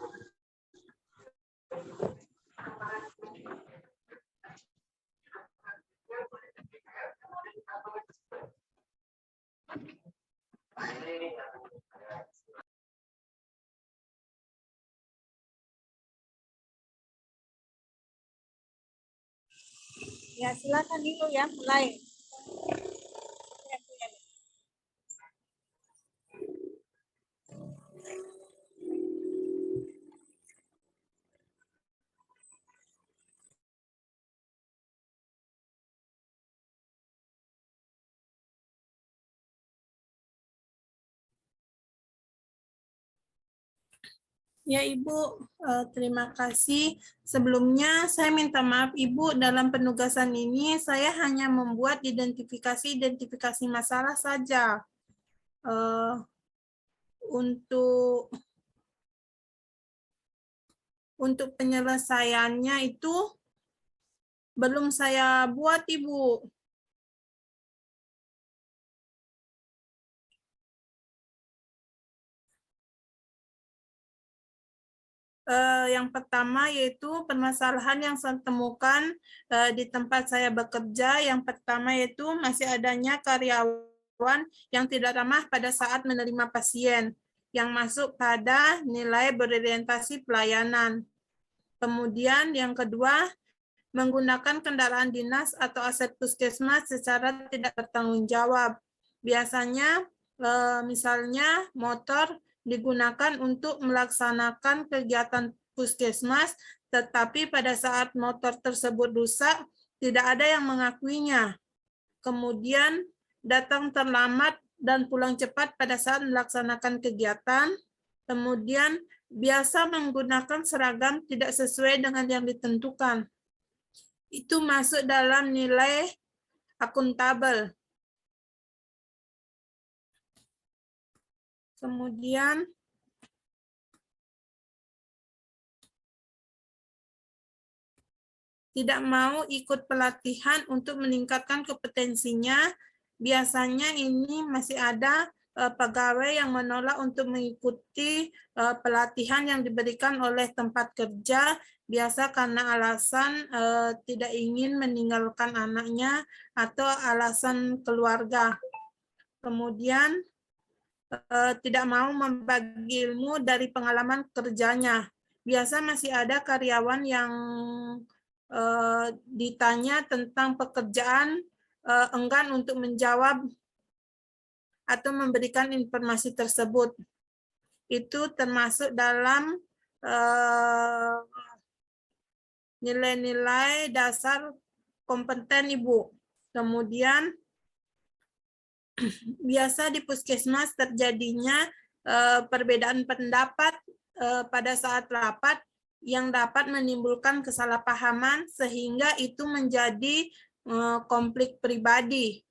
Ya, silakan Ibu ya, mulai. Ya Ibu, terima kasih. Sebelumnya saya minta maaf Ibu, dalam penugasan ini saya hanya membuat identifikasi masalah saja. Untuk penyelesaiannya itu belum saya buat Ibu. Yang pertama yaitu permasalahan yang saya temukan di tempat saya bekerja. Yang pertama yaitu masih adanya karyawan yang tidak ramah pada saat menerima pasien yang masuk pada nilai berorientasi pelayanan. Kemudian yang kedua, menggunakan kendaraan dinas atau aset puskesmas secara tidak bertanggung jawab. Biasanya misalnya motor digunakan untuk melaksanakan kegiatan puskesmas, tetapi pada saat motor tersebut rusak, tidak ada yang mengakuinya. Kemudian datang terlambat dan pulang cepat pada saat melaksanakan kegiatan. Kemudian biasa menggunakan seragam tidak sesuai dengan yang ditentukan. Itu masuk dalam nilai akuntabel. Kemudian tidak mau ikut pelatihan untuk meningkatkan kompetensinya. Biasanya ini masih ada pegawai yang menolak untuk mengikuti pelatihan yang diberikan oleh tempat kerja, biasa karena alasan tidak ingin meninggalkan anaknya atau alasan keluarga. Kemudian tidak mau membagi ilmu dari pengalaman kerjanya. Biasa masih ada karyawan yang ditanya tentang pekerjaan enggan untuk menjawab atau memberikan informasi tersebut. Itu termasuk dalam nilai-nilai dasar kompeten Ibu. Kemudian biasa di puskesmas terjadinya perbedaan pendapat pada saat rapat yang dapat menimbulkan kesalahpahaman sehingga itu menjadi konflik pribadi.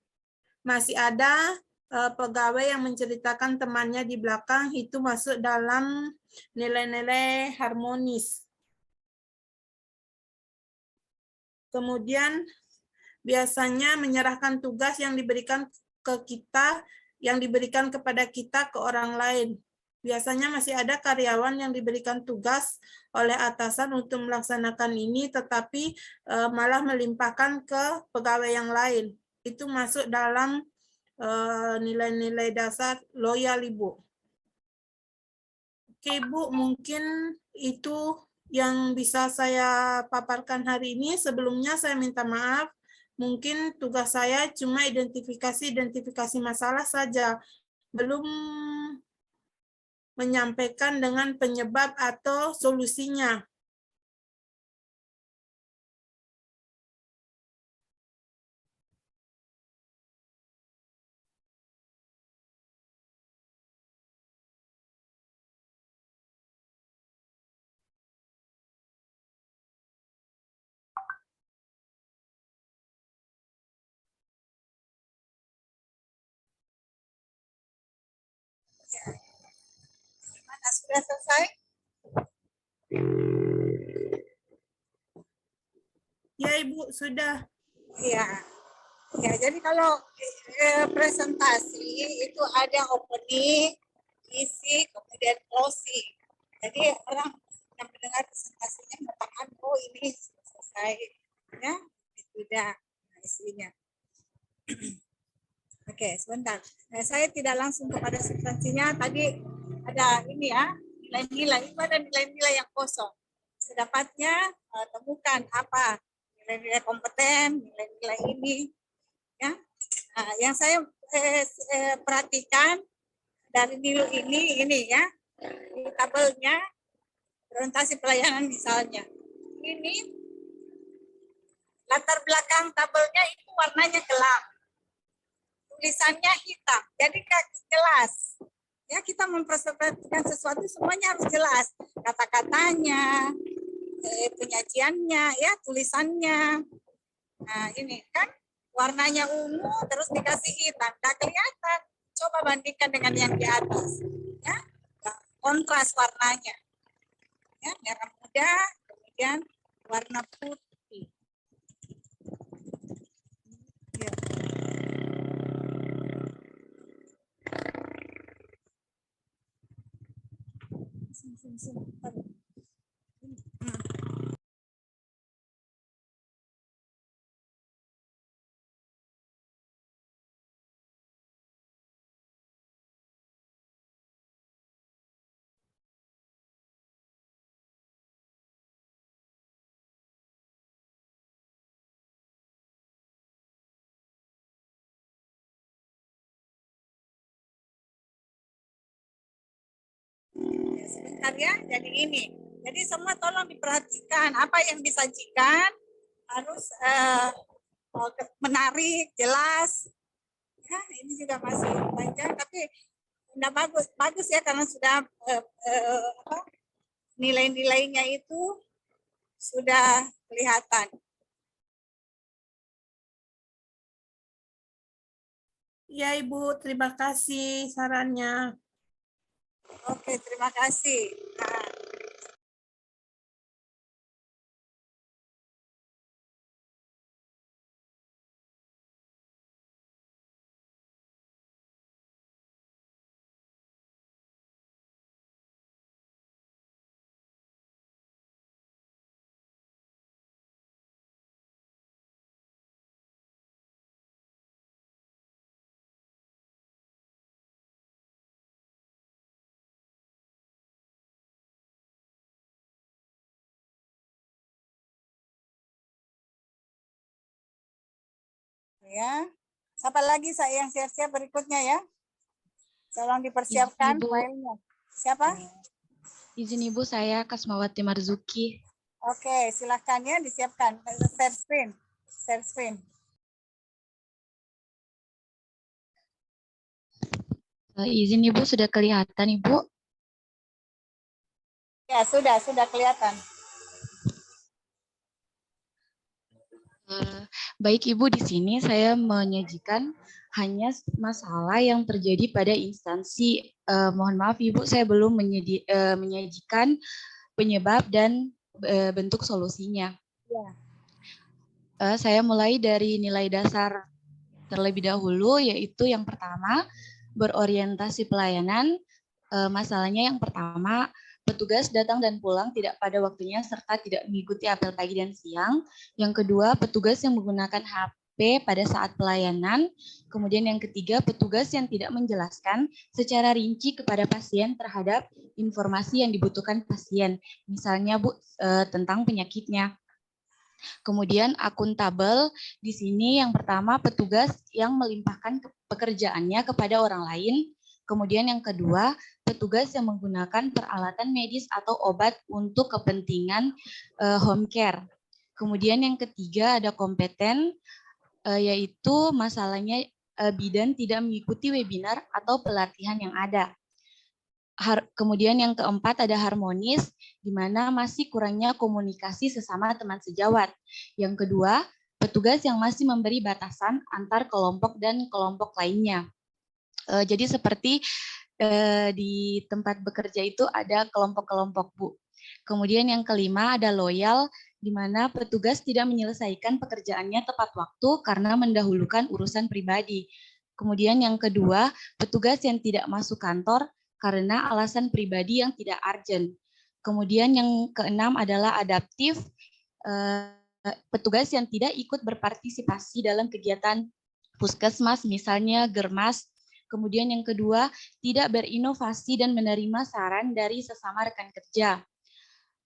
Masih ada pegawai yang menceritakan temannya di belakang, itu masuk dalam nilai-nilai harmonis. Kemudian biasanya menyerahkan tugas yang diberikan ke kita, yang diberikan kepada kita ke orang lain. Biasanya masih ada karyawan yang diberikan tugas oleh atasan untuk melaksanakan ini, tetapi malah melimpahkan ke pegawai yang lain. Itu masuk dalam nilai-nilai dasar loyal Ibu. Oke Ibu, mungkin itu yang bisa saya paparkan hari ini. Sebelumnya saya minta maaf. Mungkin tugas saya cuma identifikasi masalah saja, belum menyampaikan dengan penyebab atau solusinya. Sudah selesai? Ya Ibu, sudah. Ya. Ya, jadi kalau presentasi itu ada opening, isi, kemudian closing. Jadi orang yang mendengar presentasinya mengatakan, oh ini selesai, ya, tidak isinya. Oke, sebentar. Saya tidak langsung kepada substansinya. Tadi ada ini ya, nilai-nilai. Itu ada nilai-nilai yang kosong. Sedapatnya temukan apa nilai-nilai kompeten, nilai-nilai ini, ya. Nah, yang saya perhatikan dari Nilu ini ya, di tabelnya orientasi pelayanan misalnya, ini latar belakang tabelnya itu warnanya gelap, tulisannya hitam, jadi jelas. Ya, kita mempresentasikan sesuatu semuanya harus jelas, kata-katanya, penyajiannya, ya, tulisannya. Nah, ini kan warnanya ungu terus dikasih hitam, nggak kelihatan. Coba bandingkan dengan yang di atas, ya, kontras warnanya, ya, merah muda, kemudian warna putih. Ya. Sini. Sebentar ya, jadi ini. Jadi semua tolong diperhatikan, apa yang disajikan harus menarik, jelas. Ya, ini juga masih panjang, tapi udah bagus ya, karena sudah nilai-nilainya itu sudah kelihatan. Ya Ibu, terima kasih sarannya. Oke, terima kasih. Nah, ya. Siapa lagi saya yang siap-siap berikutnya ya? Tolong dipersiapkan Ibu. filenya. Siapa? Izin Ibu, saya Kasmawati Marzuki. Oke, silakan ya, disiapkan. Share screen. Share screen. Izin Ibu, sudah kelihatan Ibu? Ya, sudah kelihatan. Baik Ibu, di sini saya menyajikan hanya masalah yang terjadi pada instansi. Mohon maaf Ibu, saya belum menyajikan penyebab dan bentuk solusinya. Ya. Saya mulai dari nilai dasar terlebih dahulu, yaitu yang pertama, berorientasi pelayanan. Masalahnya yang pertama, petugas datang dan pulang tidak pada waktunya serta tidak mengikuti apel pagi dan siang. Yang kedua, petugas yang menggunakan HP pada saat pelayanan. Kemudian yang ketiga, petugas yang tidak menjelaskan secara rinci kepada pasien terhadap informasi yang dibutuhkan pasien. Misalnya Bu, tentang penyakitnya. Kemudian akuntabel, di sini yang pertama petugas yang melimpahkan pekerjaannya kepada orang lain. Kemudian yang kedua, petugas yang menggunakan peralatan medis atau obat untuk kepentingan home care. Kemudian yang ketiga ada kompeten, yaitu masalahnya bidan tidak mengikuti webinar atau pelatihan yang ada. Kemudian yang keempat ada harmonis, di mana masih kurangnya komunikasi sesama teman sejawat. Yang kedua, petugas yang masih memberi batasan antar kelompok dan kelompok lainnya. Jadi seperti di tempat bekerja itu ada kelompok-kelompok Bu. Kemudian yang kelima ada loyal, di mana petugas tidak menyelesaikan pekerjaannya tepat waktu karena mendahulukan urusan pribadi. Kemudian yang kedua, petugas yang tidak masuk kantor karena alasan pribadi yang tidak urgent. Kemudian yang keenam adalah adaptif, petugas yang tidak ikut berpartisipasi dalam kegiatan puskesmas, misalnya germas. Kemudian yang kedua, tidak berinovasi dan menerima saran dari sesama rekan kerja.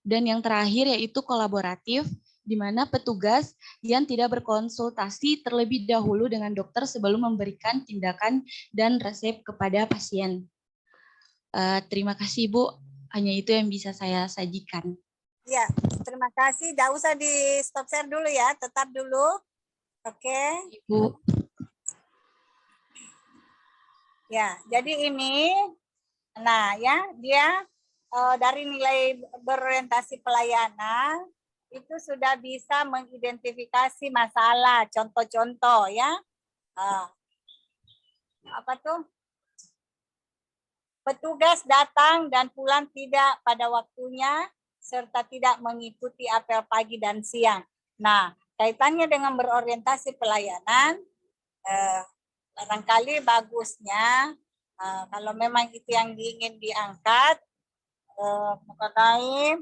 Dan yang terakhir yaitu kolaboratif, di mana petugas yang tidak berkonsultasi terlebih dahulu dengan dokter sebelum memberikan tindakan dan resep kepada pasien. Terima kasih Ibu, hanya itu yang bisa saya sajikan. Ya, terima kasih. Tidak usah di stop share dulu ya, tetap dulu. Oke. Ibu. Ya, jadi ini, nah ya, dia dari nilai berorientasi pelayanan itu sudah bisa mengidentifikasi masalah, contoh-contoh ya. Apa tuh? Petugas datang dan pulang tidak pada waktunya serta tidak mengikuti apel pagi dan siang. Nah, kaitannya dengan berorientasi pelayanan, barangkali bagusnya kalau memang itu yang ingin diangkat mengenai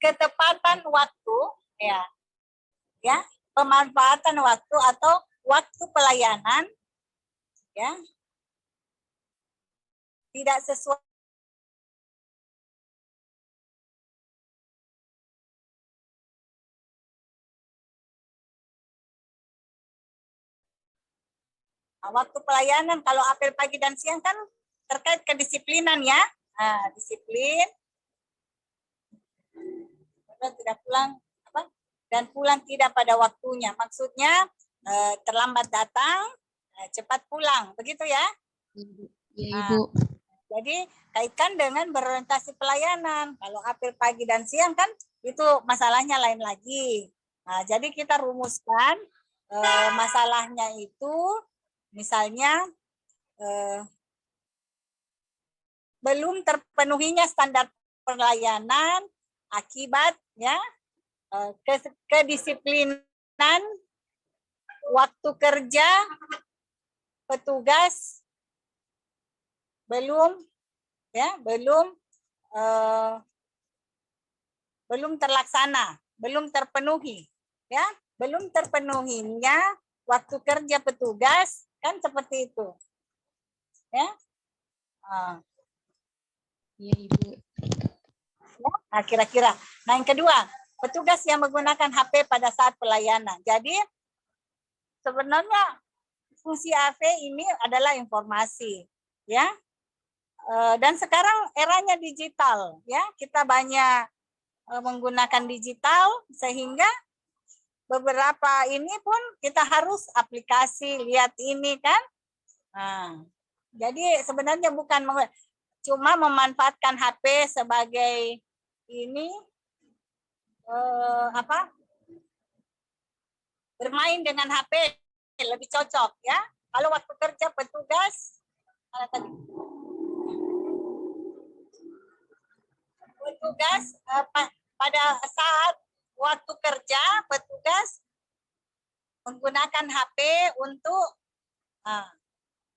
ketepatan waktu, ya, pemanfaatan waktu atau waktu pelayanan, ya, tidak sesuai waktu pelayanan. Kalau apel pagi dan siang kan terkait kedisiplinan ya, disiplin tidak pulang dan pulang tidak pada waktunya. Maksudnya terlambat datang, cepat pulang, begitu ya? Ya Ibu. Jadi kaitkan dengan berorientasi pelayanan. Kalau apel pagi dan siang kan itu masalahnya lain lagi. Nah, jadi kita rumuskan masalahnya itu, misalnya belum terpenuhinya standar pelayanan akibat ya kedisiplinan waktu kerja petugas belum terlaksana, belum terpenuhi ya, belum terpenuhinya waktu kerja petugas kan seperti itu ya. Iya Ibu. Nah, kira-kira. Nah, yang kedua, petugas yang menggunakan HP pada saat pelayanan. Jadi sebenarnya fungsi HP ini adalah informasi, ya. Dan sekarang eranya digital, ya. Kita banyak menggunakan digital sehingga beberapa ini pun kita harus aplikasi, lihat ini kan. Nah, jadi sebenarnya bukan cuma memanfaatkan HP sebagai ini bermain dengan HP lebih cocok ya. Kalau waktu kerja petugas pada saat waktu kerja petugas menggunakan HP untuk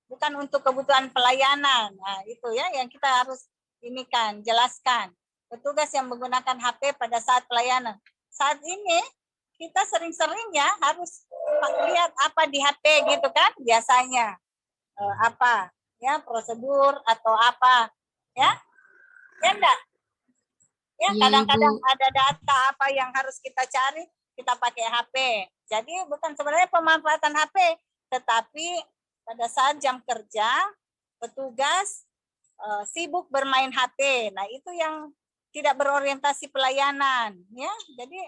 bukan untuk kebutuhan pelayanan. Nah, itu ya yang kita harus jelaskan. Petugas yang menggunakan HP pada saat pelayanan. Saat ini kita sering-sering ya harus lihat apa di HP gitu kan biasanya. Apa ya prosedur atau apa ya. Ya enggak? Ya kadang-kadang ada data apa yang harus kita cari, kita pakai HP. Jadi bukan sebenarnya pemanfaatan HP, tetapi pada saat jam kerja petugas sibuk bermain HP. Nah, itu yang tidak berorientasi pelayanan, ya. Jadi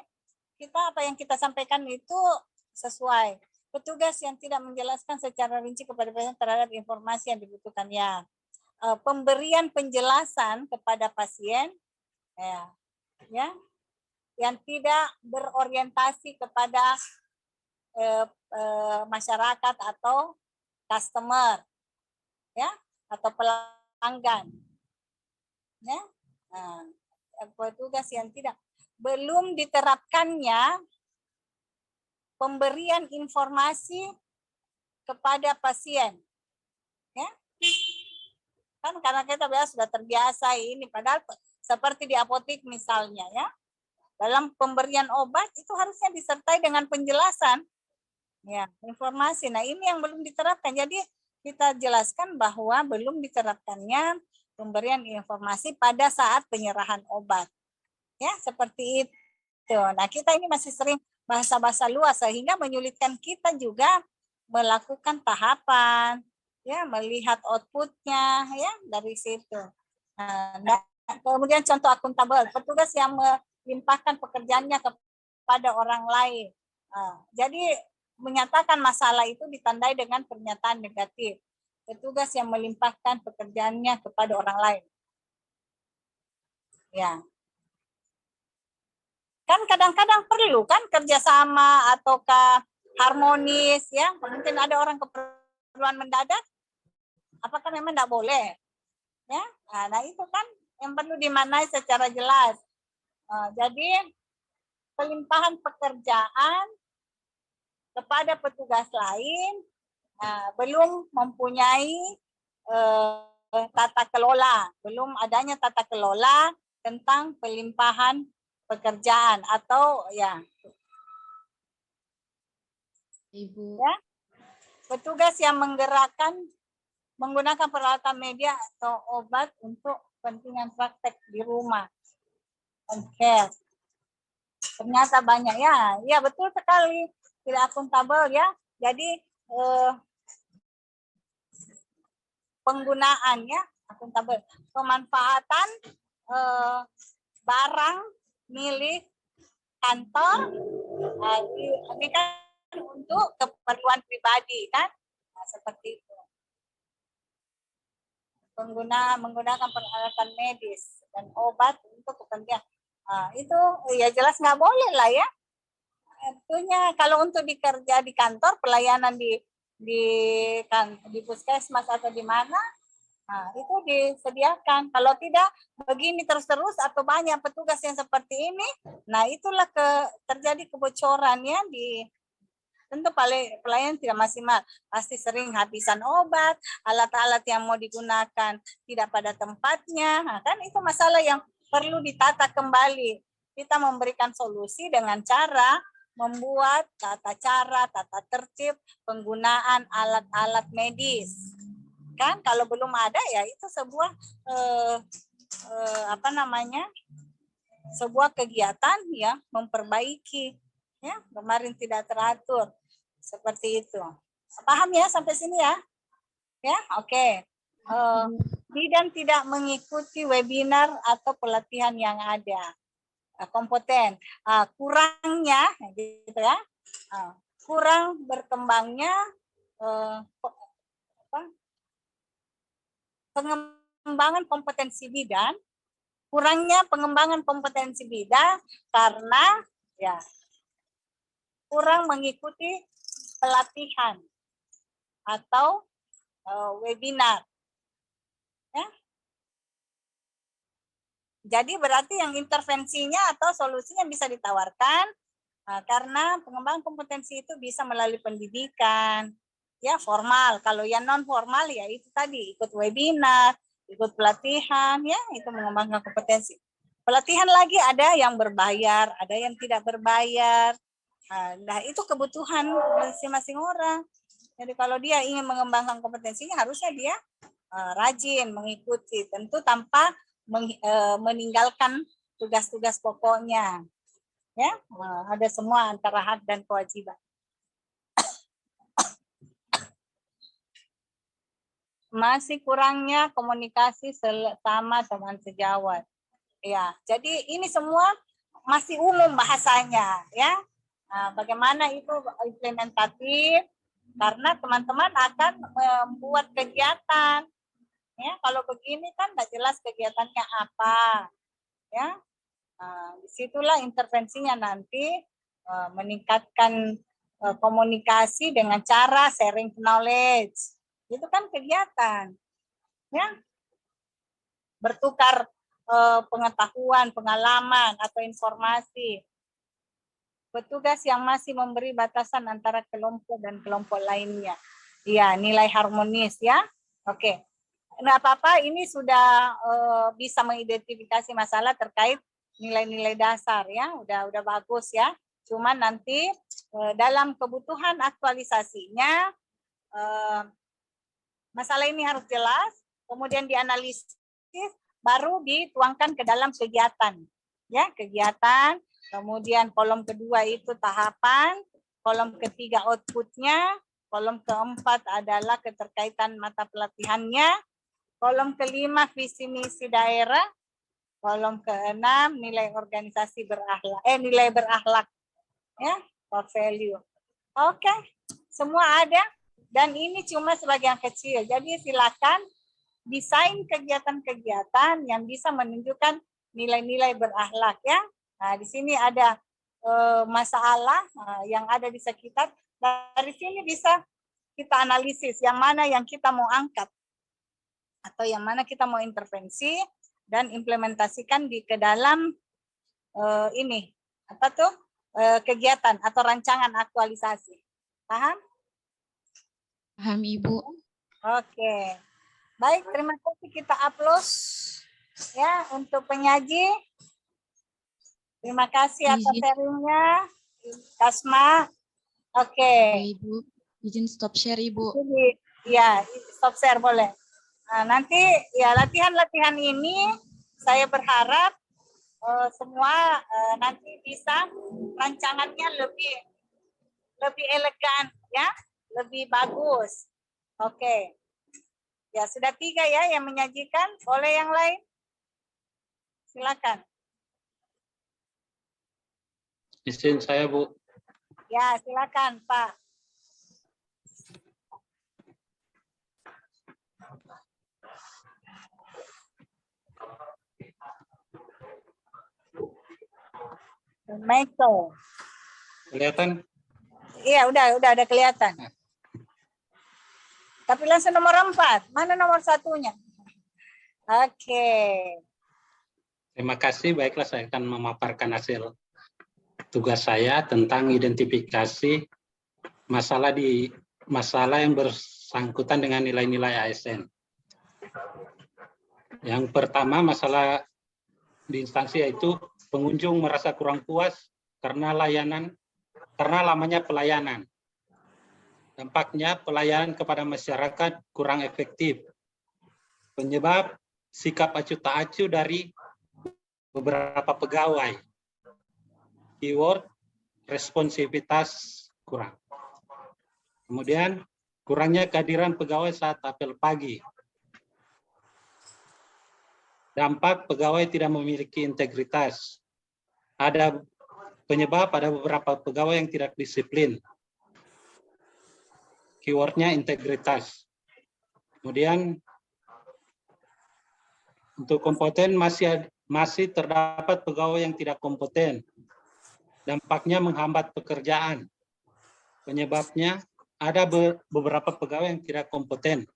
apa yang kita sampaikan itu sesuai. Petugas yang tidak menjelaskan secara rinci kepada pasien terhadap informasi yang dibutuhkannya. Pemberian penjelasan kepada pasien, ya, yang tidak berorientasi kepada masyarakat atau customer, ya, atau pelanggan, ya. Petugas yang belum diterapkannya pemberian informasi kepada pasien, ya. Kan karena kita sudah terbiasa ini, padahal seperti di apotek misalnya, ya, dalam pemberian obat itu harusnya disertai dengan penjelasan, ya, informasi. Nah, ini yang belum diterapkan. Jadi kita jelaskan bahwa belum diterapkannya pemberian informasi pada saat penyerahan obat. Ya, seperti itu. Nah, kita ini masih sering bahasa-bahasa luas sehingga menyulitkan kita juga melakukan tahapan, ya, melihat outputnya, ya, dari situ. Nah, kemudian contoh akuntabel, petugas yang melimpahkan pekerjaannya kepada orang lain. Jadi menyatakan masalah itu ditandai dengan pernyataan negatif. Petugas yang melimpahkan pekerjaannya kepada orang lain. Ya. Kan kadang-kadang perlu kan kerjasama ataukah harmonis, ya. Mungkin ada orang keperluan mendadak, apakah memang tidak boleh? Ya, nah itu kan yang perlu dimaknai secara jelas. Jadi pelimpahan pekerjaan kepada petugas lain belum mempunyai tata kelola, belum adanya tata kelola tentang pelimpahan pekerjaan atau ya. Ibu. Ya, petugas yang menggunakan peralatan media atau obat untuk kepentingan praktek di rumah. Care. Ternyata banyak ya, ya betul sekali, tidak akuntabel ya. Jadi penggunaannya akuntabel, pemanfaatan barang milik kantor ini kan untuk keperluan pribadi kan, nah, seperti itu. Menggunakan peralatan medis dan obat untuk kepentingan itu ya jelas nggak boleh lah ya. Tentunya kalau untuk dikerja di kantor, pelayanan di puskesmas atau di mana, itu disediakan. Kalau tidak begini terus-terus atau banyak petugas yang seperti ini, nah itulah terjadi kebocoran ya tentu pelayan tidak maksimal, pasti sering habisan obat, alat-alat yang mau digunakan tidak pada tempatnya, kan itu masalah yang perlu ditata kembali. Kita memberikan solusi dengan cara membuat tata cara, tata tertib penggunaan alat-alat medis. Kan kalau belum ada ya itu sebuah sebuah kegiatan ya memperbaiki ya, kemarin tidak teratur seperti itu. Paham ya sampai sini ya? Ya, oke. Dan tidak mengikuti webinar atau pelatihan yang ada. Kompeten. Kurangnya gitu ya. Kurang berkembangnya pengembangan kompetensi bidang, kurangnya pengembangan kompetensi bidang karena ya kurang mengikuti pelatihan atau webinar. Ya. Jadi berarti yang intervensinya atau solusinya bisa ditawarkan karena pengembangan kompetensi itu bisa melalui pendidikan, ya formal. Kalau yang non formal ya itu tadi ikut webinar, ikut pelatihan, ya itu mengembangkan kompetensi. Pelatihan lagi ada yang berbayar, ada yang tidak berbayar. Nah, itu kebutuhan masing-masing orang. Jadi kalau dia ingin mengembangkan kompetensinya, harusnya dia rajin mengikuti, tentu tanpa meninggalkan tugas-tugas pokoknya. Ya, ada semua antara hak dan kewajiban. Masih kurangnya komunikasi sama teman sejawat. Ya, jadi ini semua masih umum bahasanya, ya. Bagaimana itu implementatif? Karena teman-teman akan membuat kegiatan. Ya, kalau begini kan tidak jelas kegiatannya apa. Ya, disitulah intervensinya nanti meningkatkan komunikasi dengan cara sharing knowledge. Itu kan kegiatan. Ya, bertukar pengetahuan, pengalaman atau informasi. Petugas yang masih memberi batasan antara kelompok dan kelompok lainnya. Ya, nilai harmonis ya. Oke. Nah, apa-apa ini sudah bisa mengidentifikasi masalah terkait nilai-nilai dasar ya. Udah bagus ya. Cuman nanti dalam kebutuhan aktualisasinya masalah ini harus jelas, kemudian dianalisis, baru dituangkan ke dalam kegiatan. ya, kegiatan. Kemudian kolom kedua itu tahapan, kolom ketiga outputnya, kolom keempat adalah keterkaitan mata pelatihannya, kolom kelima visi misi daerah, kolom keenam nilai organisasi berakhlak, nilai berakhlak, ya, core value. Oke, semua ada, dan ini cuma sebagian kecil. Jadi silakan desain kegiatan-kegiatan yang bisa menunjukkan nilai-nilai berakhlak, ya. Nah, di sini ada masalah yang ada di sekitar. Dari sini bisa kita analisis yang mana yang kita mau angkat atau yang mana kita mau intervensi dan implementasikan ke dalam ini apa tuh kegiatan atau rancangan aktualisasi. Paham? Paham, Ibu. Oke. Baik, terima kasih, kita upload ya untuk penyaji. Terima kasih atas Izin. sharingnya, Kasma. Oke. Ya, Ibu. Izin stop share, Ibu. Ya, stop share boleh. Nah, nanti ya latihan-latihan ini saya berharap semua nanti bisa rancangannya lebih elegan, ya, lebih bagus. Oke. Ya, sudah 3 ya yang menyajikan. Boleh yang lain? Silakan. Izin saya, Bu. Ya, silakan, Pak. Michael. Kelihatan? Iya, udah ada kelihatan. Tapi langsung nomor 4. Mana nomor 1-nya? Oke. Terima kasih. Baiklah, saya akan memaparkan hasil tugas saya tentang identifikasi masalah yang bersangkutan dengan nilai-nilai ASN. Yang pertama, masalah di instansi yaitu pengunjung merasa kurang puas karena lamanya pelayanan. Dampaknya pelayanan kepada masyarakat kurang efektif. Penyebab sikap acuh tak acuh dari beberapa pegawai. Keyword responsivitas kurang. Kemudian kurangnya kehadiran pegawai saat apel pagi. Dampak pegawai tidak memiliki integritas. Ada penyebab ada beberapa pegawai yang tidak disiplin. Keywordnya integritas. Kemudian untuk kompeten masih terdapat pegawai yang tidak kompeten. Dampaknya menghambat pekerjaan. Penyebabnya ada beberapa pegawai yang tidak kompeten.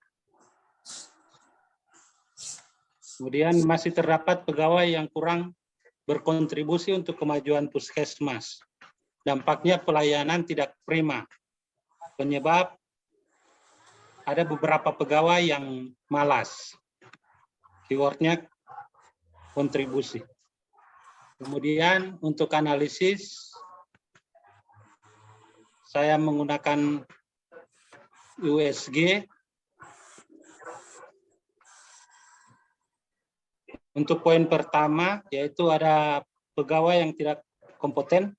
Kemudian masih terdapat pegawai yang kurang berkontribusi untuk kemajuan puskesmas. Dampaknya pelayanan tidak prima. Penyebab ada beberapa pegawai yang malas. Keywordnya kontribusi. Kemudian untuk analisis, saya menggunakan USG. Untuk poin pertama, yaitu ada pegawai yang tidak kompeten.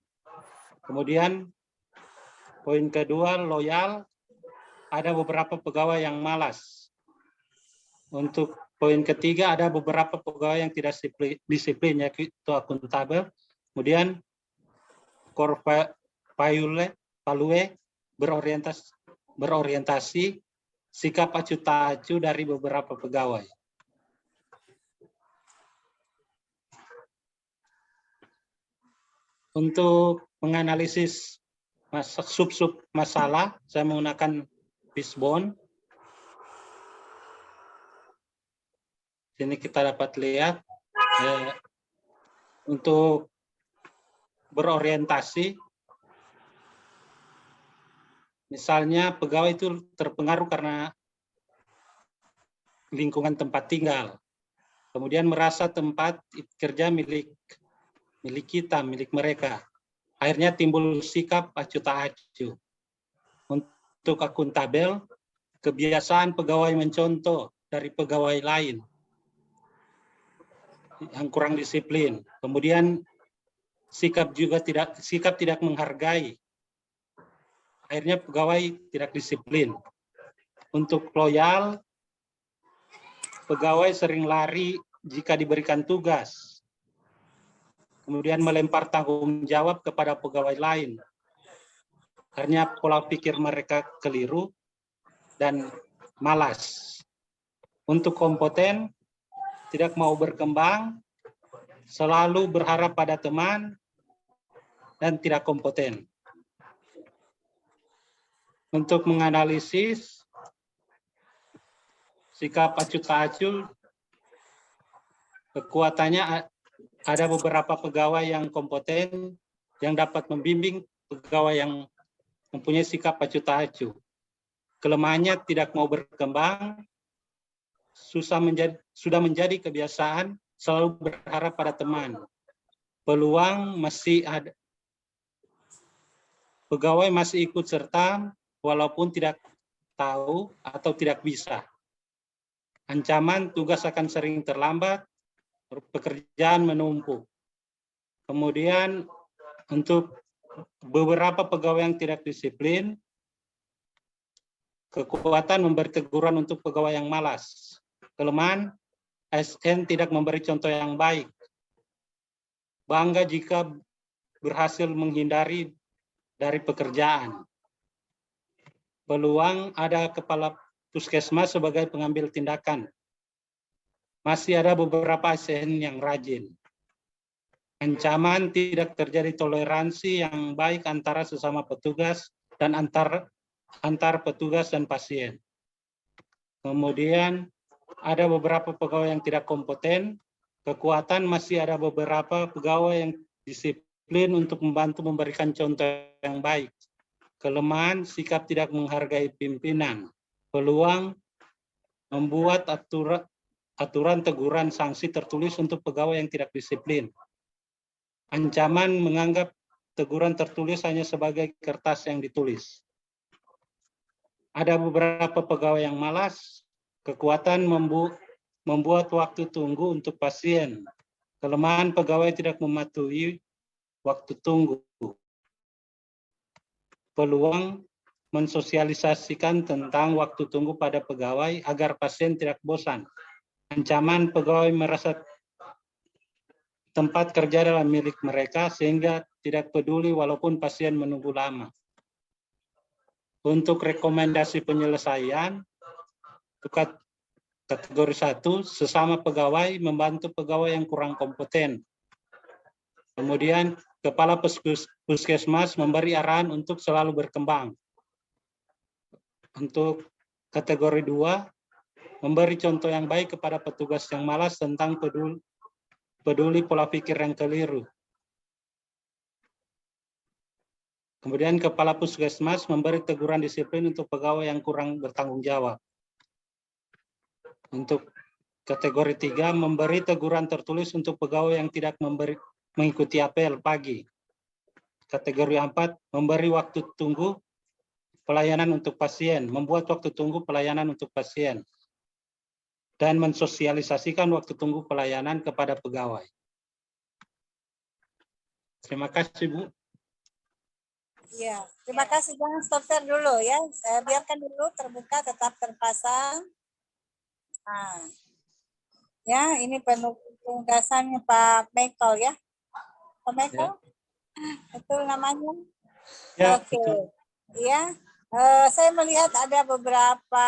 Kemudian poin kedua, loyal. Ada beberapa pegawai yang malas. Untuk poin ketiga, ada beberapa pegawai yang tidak disiplin, yaitu akuntabel. Kemudian core value berorientasi sikap acuh tak acuh dari beberapa pegawai. Untuk menganalisis sub-sub masalah, saya menggunakan fishbone. Sini kita dapat lihat untuk berorientasi. Misalnya pegawai itu terpengaruh karena lingkungan tempat tinggal. Kemudian merasa tempat kerja milik kita, milik mereka. Akhirnya timbul sikap acuh tak acuh. Untuk akuntabel, kebiasaan pegawai mencontoh dari pegawai lain. yang kurang disiplin. Kemudian sikap tidak menghargai. Akhirnya pegawai tidak disiplin. Untuk loyal, pegawai sering lari jika diberikan tugas. Kemudian melempar tanggung jawab kepada pegawai lain. Akhirnya pola pikir mereka keliru dan malas. Untuk kompeten, tidak mau berkembang, selalu berharap pada teman, dan tidak kompeten. Untuk menganalisis sikap acuh tak acuh, kekuatannya ada beberapa pegawai yang kompeten yang dapat membimbing pegawai yang mempunyai sikap acuh tak acuh. Kelemahannya tidak mau berkembang, sudah menjadi kebiasaan selalu berharap pada teman. Peluang masih ada. Pegawai masih ikut serta walaupun tidak tahu atau tidak bisa. Ancaman tugas akan sering terlambat, pekerjaan menumpuk. Kemudian untuk beberapa pegawai yang tidak disiplin, kekuatan memberi teguran untuk pegawai yang malas. Kelemahan, ASN tidak memberi contoh yang baik. Bangga jika berhasil menghindari dari pekerjaan. Peluang ada kepala puskesmas sebagai pengambil tindakan. Masih ada beberapa ASN yang rajin. Ancaman tidak terjadi toleransi yang baik antara sesama petugas dan antar petugas dan pasien. Kemudian ada beberapa pegawai yang tidak kompeten. Kekuatan masih ada beberapa pegawai yang disiplin untuk membantu memberikan contoh yang baik. Kelemahan, sikap tidak menghargai pimpinan. Peluang, membuat aturan teguran sanksi tertulis untuk pegawai yang tidak disiplin. Ancaman, menganggap teguran tertulis hanya sebagai kertas yang ditulis. Ada beberapa pegawai yang malas. Kekuatan membuat waktu tunggu untuk pasien. Kelemahan, pegawai tidak mematuhi waktu tunggu. Peluang, mensosialisasikan tentang waktu tunggu pada pegawai agar pasien tidak bosan. Ancaman, pegawai merasa tempat kerja adalah milik mereka sehingga tidak peduli walaupun pasien menunggu lama. Untuk rekomendasi penyelesaian, kategori 1, sesama pegawai membantu pegawai yang kurang kompeten. Kemudian kepala puskesmas memberi arahan untuk selalu berkembang. Untuk kategori 2, memberi contoh yang baik kepada petugas yang malas tentang peduli pola pikir yang keliru. Kemudian kepala puskesmas memberi teguran disiplin untuk pegawai yang kurang bertanggung jawab. Untuk kategori 3, memberi teguran tertulis untuk pegawai yang tidak mengikuti apel pagi. Kategori 4, memberi waktu tunggu pelayanan untuk pasien, membuat waktu tunggu pelayanan untuk pasien, dan mensosialisasikan waktu tunggu pelayanan kepada pegawai. Terima kasih, Bu. Ya, terima kasih. Jangan stop share dulu ya. Saya biarkan dulu terbuka, tetap terpasang. Nah, ya, ini penugasannya Pak Michael ya. Pak Michael, betul namanya? Ya, Oke, betul. ya. Saya melihat ada beberapa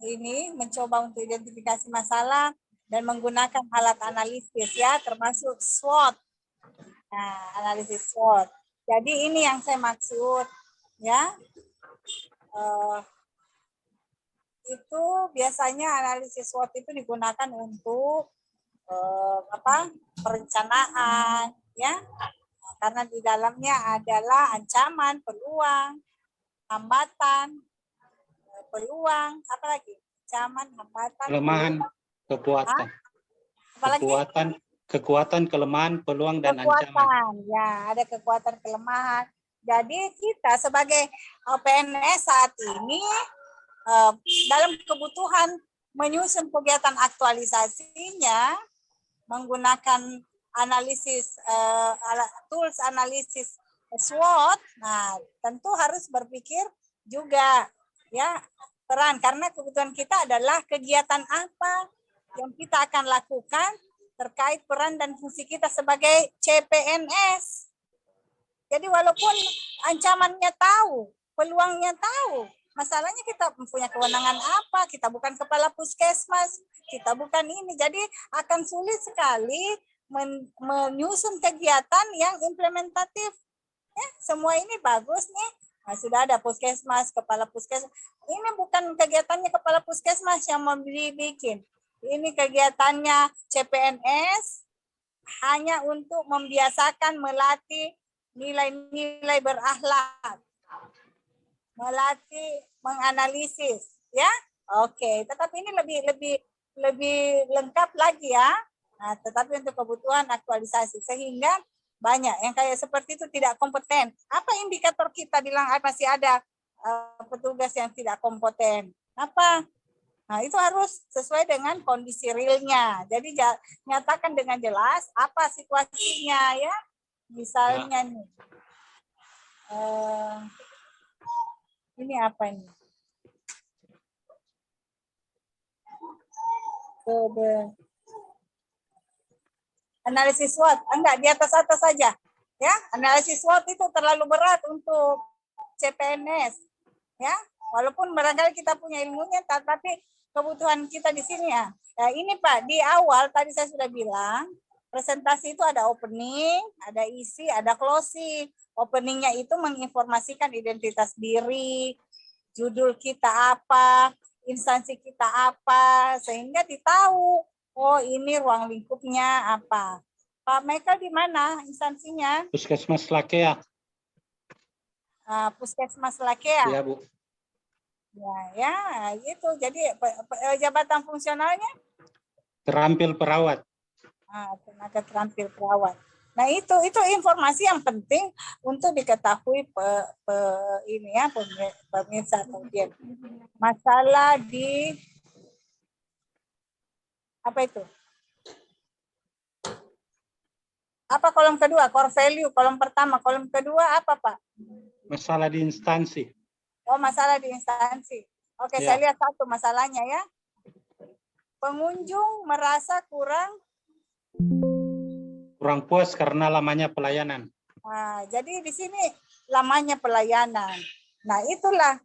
ini mencoba untuk identifikasi masalah dan menggunakan alat analisis ya, termasuk SWOT. Nah, analisis SWOT. Jadi ini yang saya maksud ya. Itu biasanya analisis SWOT itu digunakan untuk perencanaan ya. Karena di dalamnya adalah ancaman, peluang, hambatan, peluang, apa lagi? Ancaman, hambatan, Kelemahan, peluang. kekuatan. Apalagi? Kekuatan, kelemahan, peluang, dan ancaman. Ya, ada kekuatan, kelemahan. Jadi kita sebagai PNS saat ini dalam kebutuhan menyusun kegiatan aktualisasinya, menggunakan analisis tools analisis SWOT, nah tentu harus berpikir juga ya peran, karena kebutuhan kita adalah kegiatan apa yang kita akan lakukan terkait peran dan fungsi kita sebagai CPNS. Jadi walaupun ancamannya tahu, peluangnya tahu, masalahnya kita punya kewenangan apa, kita bukan kepala puskesmas, kita bukan ini, jadi akan sulit sekali menyusun kegiatan yang implementatif. Ya, semua ini bagus nih. Nah, sudah ada puskesmas, kepala puskesmas. Ini bukan kegiatannya kepala puskesmas yang mau bikin. Ini kegiatannya CPNS hanya untuk membiasakan, melatih nilai-nilai berakhlak, melatih menganalisis, ya. Oke, tetapi ini lebih lengkap lagi ya. Nah, tetapi untuk kebutuhan aktualisasi sehingga banyak yang kayak seperti itu tidak kompeten. Apa indikator kita bilang masih ada petugas yang tidak kompeten? Apa? Nah, itu harus sesuai dengan kondisi realnya. Jadi nyatakan dengan jelas apa situasinya ya. Misalnya nih, ini apa ini? Analisis SWOT, enggak di atas saja, ya. Analisis SWOT itu terlalu berat untuk CPNS, ya. Walaupun barangkali kita punya ilmunya, tapi kebutuhan kita di sini ya. Nah, ini Pak, di awal tadi saya sudah bilang, presentasi itu ada opening, ada isi, ada closing. Openingnya itu menginformasikan identitas diri, judul kita apa, instansi kita apa, sehingga ditahu. Oh, ini ruang lingkupnya apa. Pak Michael di mana instansinya? Puskesmas Lakea. Puskesmas Lakea. Iya, Bu. Ya, gitu. Jadi jabatan fungsionalnya? Terampil perawat. Tenaga terampil perawat. Nah, itu informasi yang penting untuk diketahui pemirsa kemudian. Masalah di apa itu? Apa kolom kedua? Core value. Kolom pertama. Kolom kedua apa, Pak? Masalah di instansi. Oh, masalah di instansi. Oke, Ya. saya lihat satu masalahnya ya. Pengunjung merasa kurang Puas karena lamanya pelayanan. Nah, jadi di sini lamanya pelayanan. Nah, itulah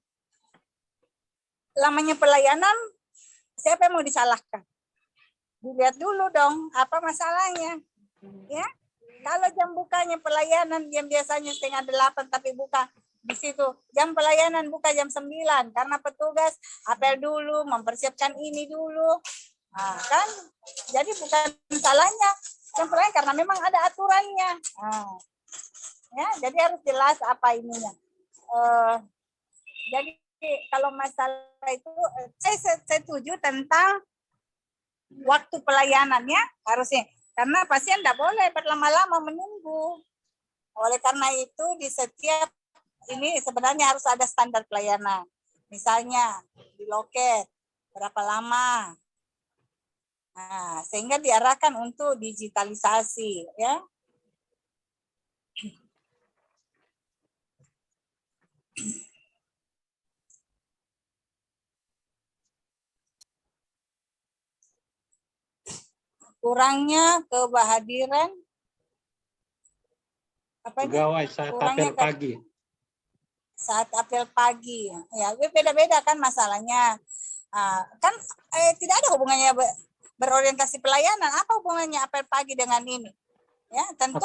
lamanya pelayanan. Siapa yang mau disalahkan? Dilihat dulu dong apa masalahnya, ya. Kalau jam bukanya pelayanan yang biasanya 7:30 tapi buka di situ jam pelayanan buka jam 9 karena petugas apel dulu, mempersiapkan ini dulu. Nah, kan jadi bukan salahnya jam pelayanan karena memang ada aturannya. Nah, ya, jadi harus jelas apa ininya. Jadi kalau masalah itu saya setuju tentang waktu pelayanannya harusnya, karena pasien tidak boleh berlama-lama menunggu. Oleh karena itu di setiap ini sebenarnya harus ada standar pelayanan. Misalnya di loket berapa lama. Nah, sehingga diarahkan untuk digitalisasi, ya. Kurangnya kehadiran Pegawai saat apel pagi. Saat apel pagi, ya beda-beda kan masalahnya. Kan tidak ada hubungannya berorientasi pelayanan. Apa hubungannya apel pagi dengan ini? Ya, tentu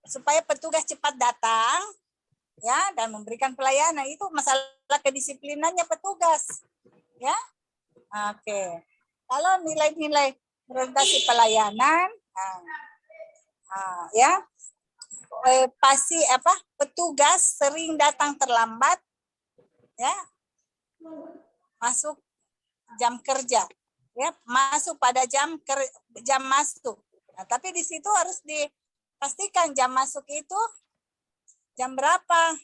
supaya petugas cepat datang, ya, dan memberikan pelayanan. Itu masalah kedisiplinannya petugas, ya. Oke. Kalau nilai-nilai orientasi pelayanan, ya, pasti petugas sering datang terlambat, ya, masuk jam kerja, ya, masuk pada jam masuk. Nah, tapi di situ harus dipastikan jam masuk itu jam berapa.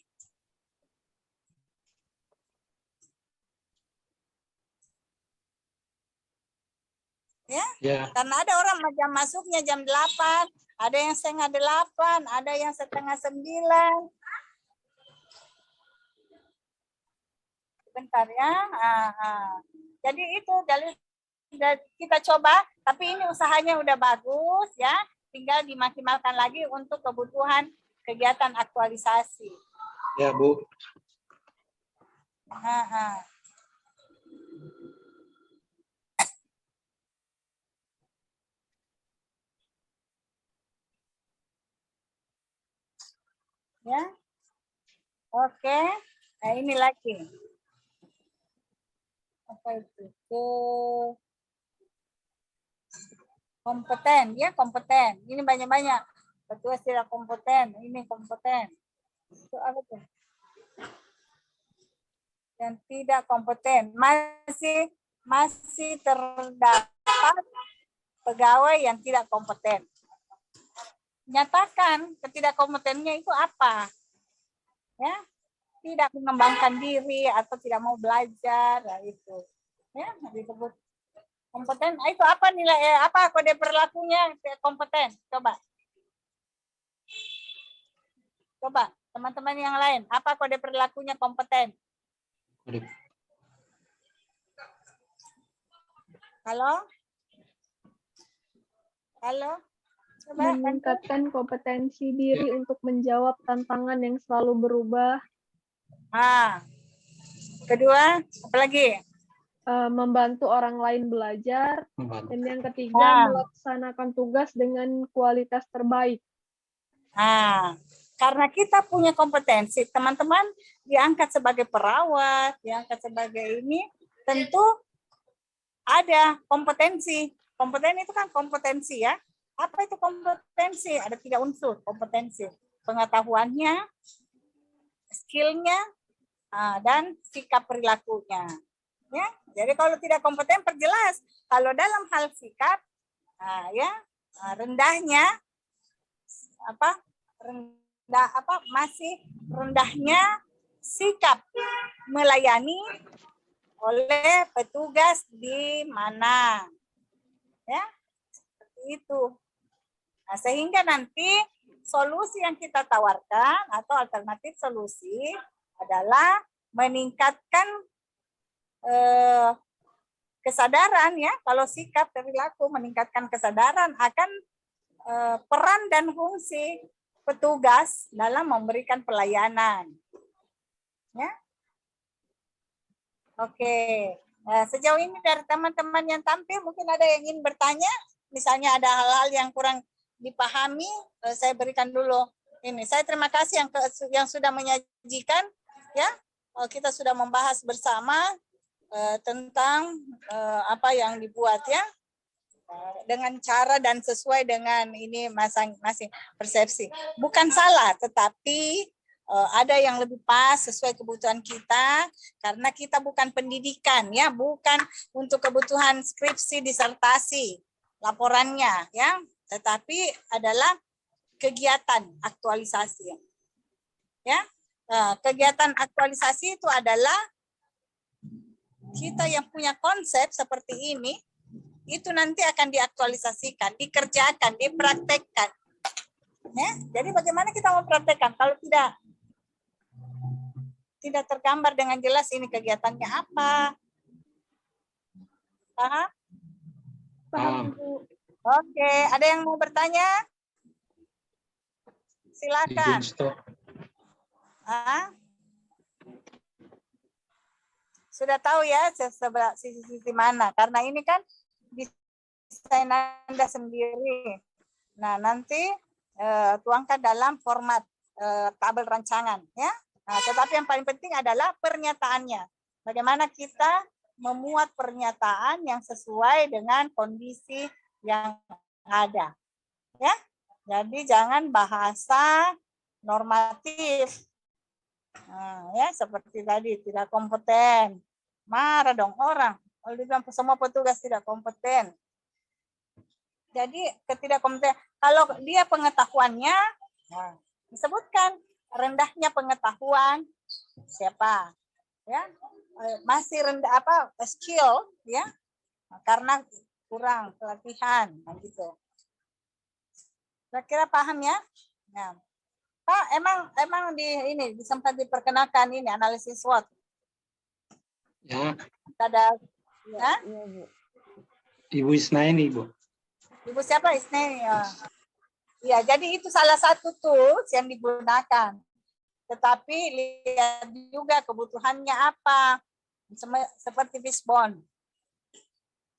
Ya, Ya, karena ada orang jam masuknya jam 8, ada yang setengah 8, ada yang setengah 9. Bentar ya. Jadi itu kita coba, tapi ini usahanya udah bagus ya. Tinggal dimaksimalkan lagi untuk kebutuhan kegiatan aktualisasi. ya Bu. Ya, oke. Nah ini lagi. Apa itu? Kompeten, ya kompeten. Ini banyak-banyak. Ketua tidak kompeten, ini kompeten. Itu apa tuh? Yang tidak kompeten. Masih terdapat pegawai yang tidak kompeten. Nyatakan ketidakkompetennya itu apa? Ya, tidak mengembangkan diri atau tidak mau belajar, ya itu. Ya, disebut kompeten. Itu apa nilai apa kode perilakunya kompeten? Coba teman-teman yang lain, apa kode perilakunya kompeten? Halo? Coba Meningkatkan kompetensi diri untuk menjawab tantangan yang selalu berubah. Kedua, apa lagi? Membantu orang lain belajar. Membantu. Dan yang ketiga, melaksanakan tugas dengan kualitas terbaik. Karena kita punya kompetensi, teman-teman diangkat sebagai perawat, diangkat sebagai ini, tentu ada kompetensi. Kompeten itu kan kompetensi ya. Apa itu kompetensi? Ada 3 unsur kompetensi. Pengetahuannya, skillnya, dan sikap perilakunya. Ya, jadi kalau tidak kompeten perjelas. Kalau dalam hal sikap, rendahnya masih rendahnya sikap melayani oleh petugas di mana, ya seperti itu. Nah, sehingga nanti solusi yang kita tawarkan atau alternatif solusi adalah meningkatkan kesadaran ya. Kalau sikap perilaku meningkatkan kesadaran akan peran dan fungsi petugas dalam memberikan pelayanan. Ya. Oke. Nah, sejauh ini dari teman-teman yang tampil mungkin ada yang ingin bertanya, misalnya ada hal-hal yang kurang dipahami, saya berikan dulu ini. Saya terima kasih yang sudah menyajikan ya. Kita sudah membahas bersama tentang apa yang dibuat ya. Dengan cara dan sesuai dengan ini masing-masing persepsi. Bukan salah, tetapi ada yang lebih pas sesuai kebutuhan kita, karena kita bukan pendidikan ya, bukan untuk kebutuhan skripsi, disertasi, laporannya ya, tetapi adalah kegiatan aktualisasi. Ya, kegiatan aktualisasi itu adalah kita yang punya konsep seperti ini, itu nanti akan diaktualisasikan, dikerjakan, dipraktekkan. Ya, jadi bagaimana kita mempraktekkan kalau tidak tergambar dengan jelas ini kegiatannya apa? Paham? Oke, ada yang mau bertanya? Silakan. Sudah tahu ya sisi mana? Karena ini kan desain Anda sendiri. Nah, nanti tuangkan dalam format tabel rancangan ya. Nah, tetapi yang paling penting adalah pernyataannya. Bagaimana kita memuat pernyataan yang sesuai dengan kondisi yang ada. Ya. Jadi jangan bahasa normatif. Ya, seperti tadi tidak kompeten. Marah dong orang. Kalau dibilang semua petugas tidak kompeten. Jadi ketidakkompeten. Kalau dia pengetahuannya, disebutkan rendahnya pengetahuan siapa, ya masih rendah skill, ya karena kurang pelatihan, nah gitu. Kira-kira paham ya? Nah, Pak, emang sempat diperkenalkan ini analisis SWOT. Ya, Ada, ya? Iya, Bu. Ibu Isnaini, Bu. Ibu siapa Isne? Ya, jadi itu salah satu tools yang digunakan. Tetapi lihat juga kebutuhannya apa. Seperti fishbone.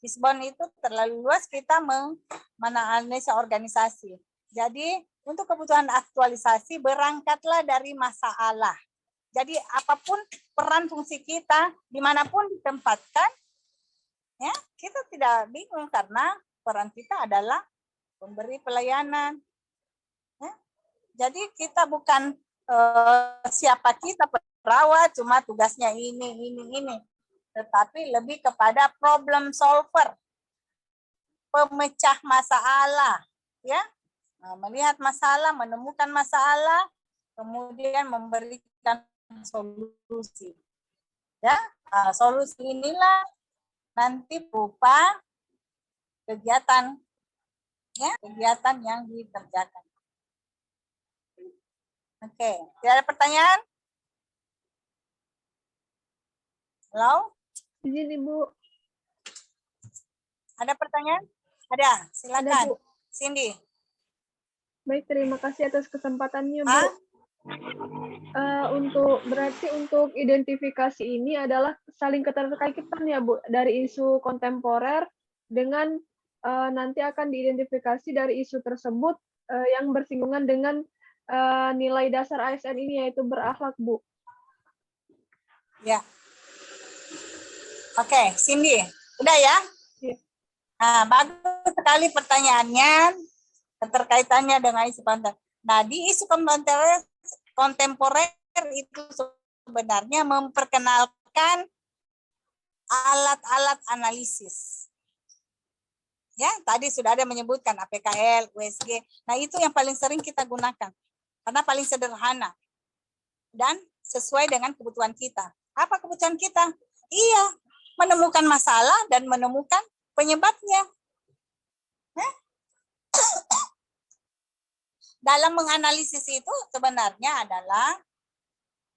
Fishbone itu terlalu luas kita menganalisa organisasi. Jadi untuk kebutuhan aktualisasi berangkatlah dari masalah. Jadi apapun peran fungsi kita dimanapun ditempatkan, ya kita tidak bingung karena peran kita adalah pemberi pelayanan. Ya. Jadi kita bukan siapa kita perawat cuma tugasnya ini, tetapi lebih kepada problem solver, pemecah masalah, ya, melihat masalah, menemukan masalah, kemudian memberikan solusi, ya, solusi inilah nanti berupa kegiatan, ya, kegiatan yang dikerjakan. Oke, tidak ada pertanyaan? Halo? Izin Ibu. Ada pertanyaan? Ada, silakan. Bu. Cindy. Baik, terima kasih atas kesempatannya, Bu. Berarti untuk identifikasi ini adalah saling keterkaitan ya, Bu, dari isu kontemporer dengan nanti akan diidentifikasi dari isu tersebut yang bersinggungan dengan nilai dasar ASN ini, yaitu berakhlak, Bu. Ya. Oke, Cindy. Udah ya? Ya. Nah, bagus sekali pertanyaannya, keterkaitannya dengan isu kontemporer. Nah, di isu kontemporer itu sebenarnya memperkenalkan alat-alat analisis. Ya, tadi sudah ada menyebutkan APKL, USG. Nah, itu yang paling sering kita gunakan. Karena paling sederhana. Dan sesuai dengan kebutuhan kita. Apa kebutuhan kita? Iya, menemukan masalah dan menemukan penyebabnya. Dalam menganalisis itu sebenarnya adalah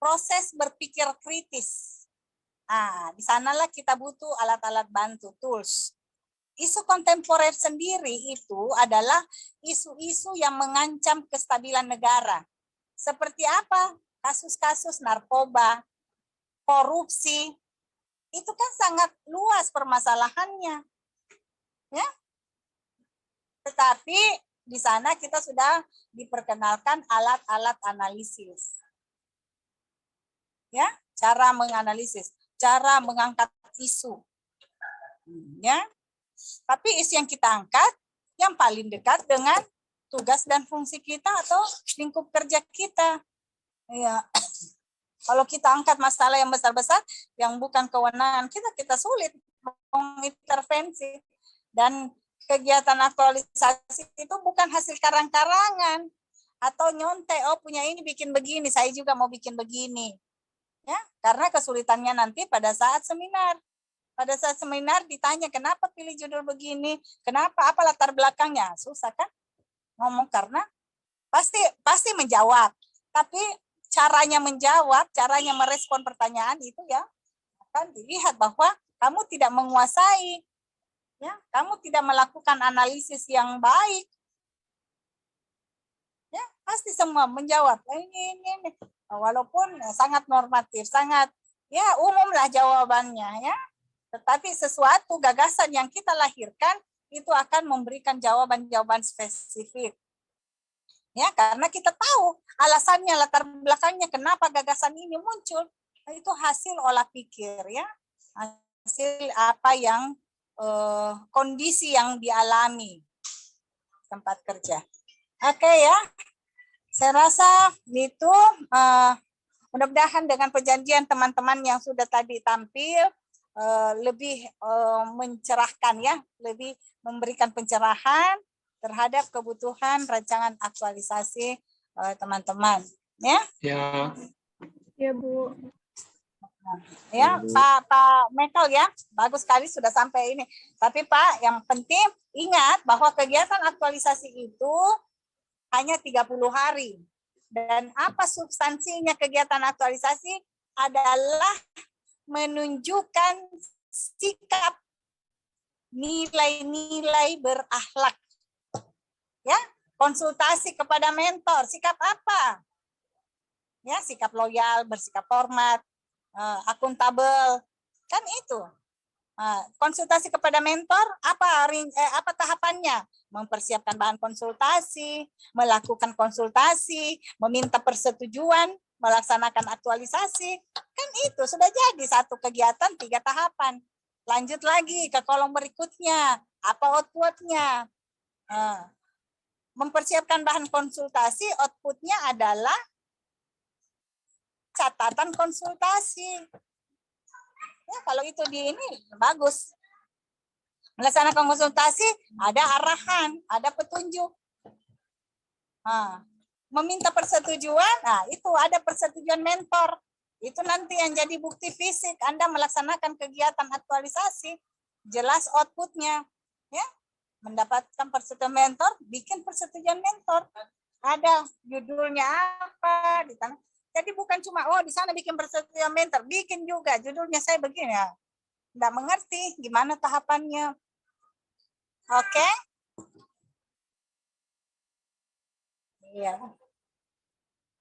proses berpikir kritis. Nah, di sanalah kita butuh alat-alat bantu, tools. Isu kontemporer sendiri itu adalah isu-isu yang mengancam kestabilan negara. Seperti apa? Kasus-kasus narkoba, korupsi, itu kan sangat luas permasalahannya. Ya. Tetapi di sana kita sudah diperkenalkan alat-alat analisis. Ya, cara menganalisis, cara mengangkat isu. Ya. Tapi isu yang kita angkat yang paling dekat dengan tugas dan fungsi kita atau lingkup kerja kita. Ya. Kalau kita angkat masalah yang besar-besar yang bukan kewenangan kita sulit mengintervensi. Dan kegiatan aktualisasi itu bukan hasil karang-karangan atau nyontek, oh punya ini bikin begini, saya juga mau bikin begini. Ya, karena kesulitannya nanti pada saat seminar. Pada saat seminar ditanya kenapa pilih judul begini, kenapa, apa latar belakangnya, susah kan ngomong karena pasti menjawab, tapi caranya menjawab, caranya merespon pertanyaan itu ya akan dilihat bahwa kamu tidak menguasai, ya, kamu tidak melakukan analisis yang baik, ya pasti semua menjawab ini, walaupun sangat normatif, sangat ya umum lah jawabannya ya. Tetapi sesuatu gagasan yang kita lahirkan itu akan memberikan jawaban-jawaban spesifik. Ya, karena kita tahu alasannya, latar belakangnya kenapa gagasan ini muncul. Nah, itu hasil olah pikir ya. Hasil apa yang kondisi yang dialami tempat kerja. Oke ya. Saya rasa itu mudah-mudahan dengan perjanjian teman-teman yang sudah tadi tampil lebih mencerahkan ya, lebih memberikan pencerahan terhadap kebutuhan rancangan aktualisasi teman-teman ya. Ya. Ya, Bu. Ya, Pak Michael ya, bagus sekali sudah sampai ini. Tapi Pak, yang penting ingat bahwa kegiatan aktualisasi itu hanya 30 hari. Dan apa substansinya kegiatan aktualisasi adalah menunjukkan sikap nilai-nilai berakhlak. Ya, konsultasi kepada mentor, sikap apa? Ya, sikap loyal, bersikap hormat, akuntabel, kan itu. Konsultasi kepada mentor, apa tahapannya? Mempersiapkan bahan konsultasi, melakukan konsultasi, meminta persetujuan, melaksanakan aktualisasi, kan itu sudah jadi satu kegiatan 3 tahapan. Lanjut lagi ke kolom berikutnya, apa outputnya? Mempersiapkan bahan konsultasi, outputnya adalah catatan konsultasi. Ya, kalau itu di ini bagus. Melaksanakan konsultasi, ada arahan, ada petunjuk. Meminta persetujuan, itu ada persetujuan mentor. Itu nanti yang jadi bukti fisik Anda melaksanakan kegiatan aktualisasi, jelas outputnya. Ya, mendapatkan persetujuan mentor, bikin persetujuan mentor. Ada judulnya apa di sana. Jadi bukan cuma di sana bikin persetujuan mentor, bikin juga judulnya saya begini ya. Enggak mengerti gimana tahapannya. Oke? Iya.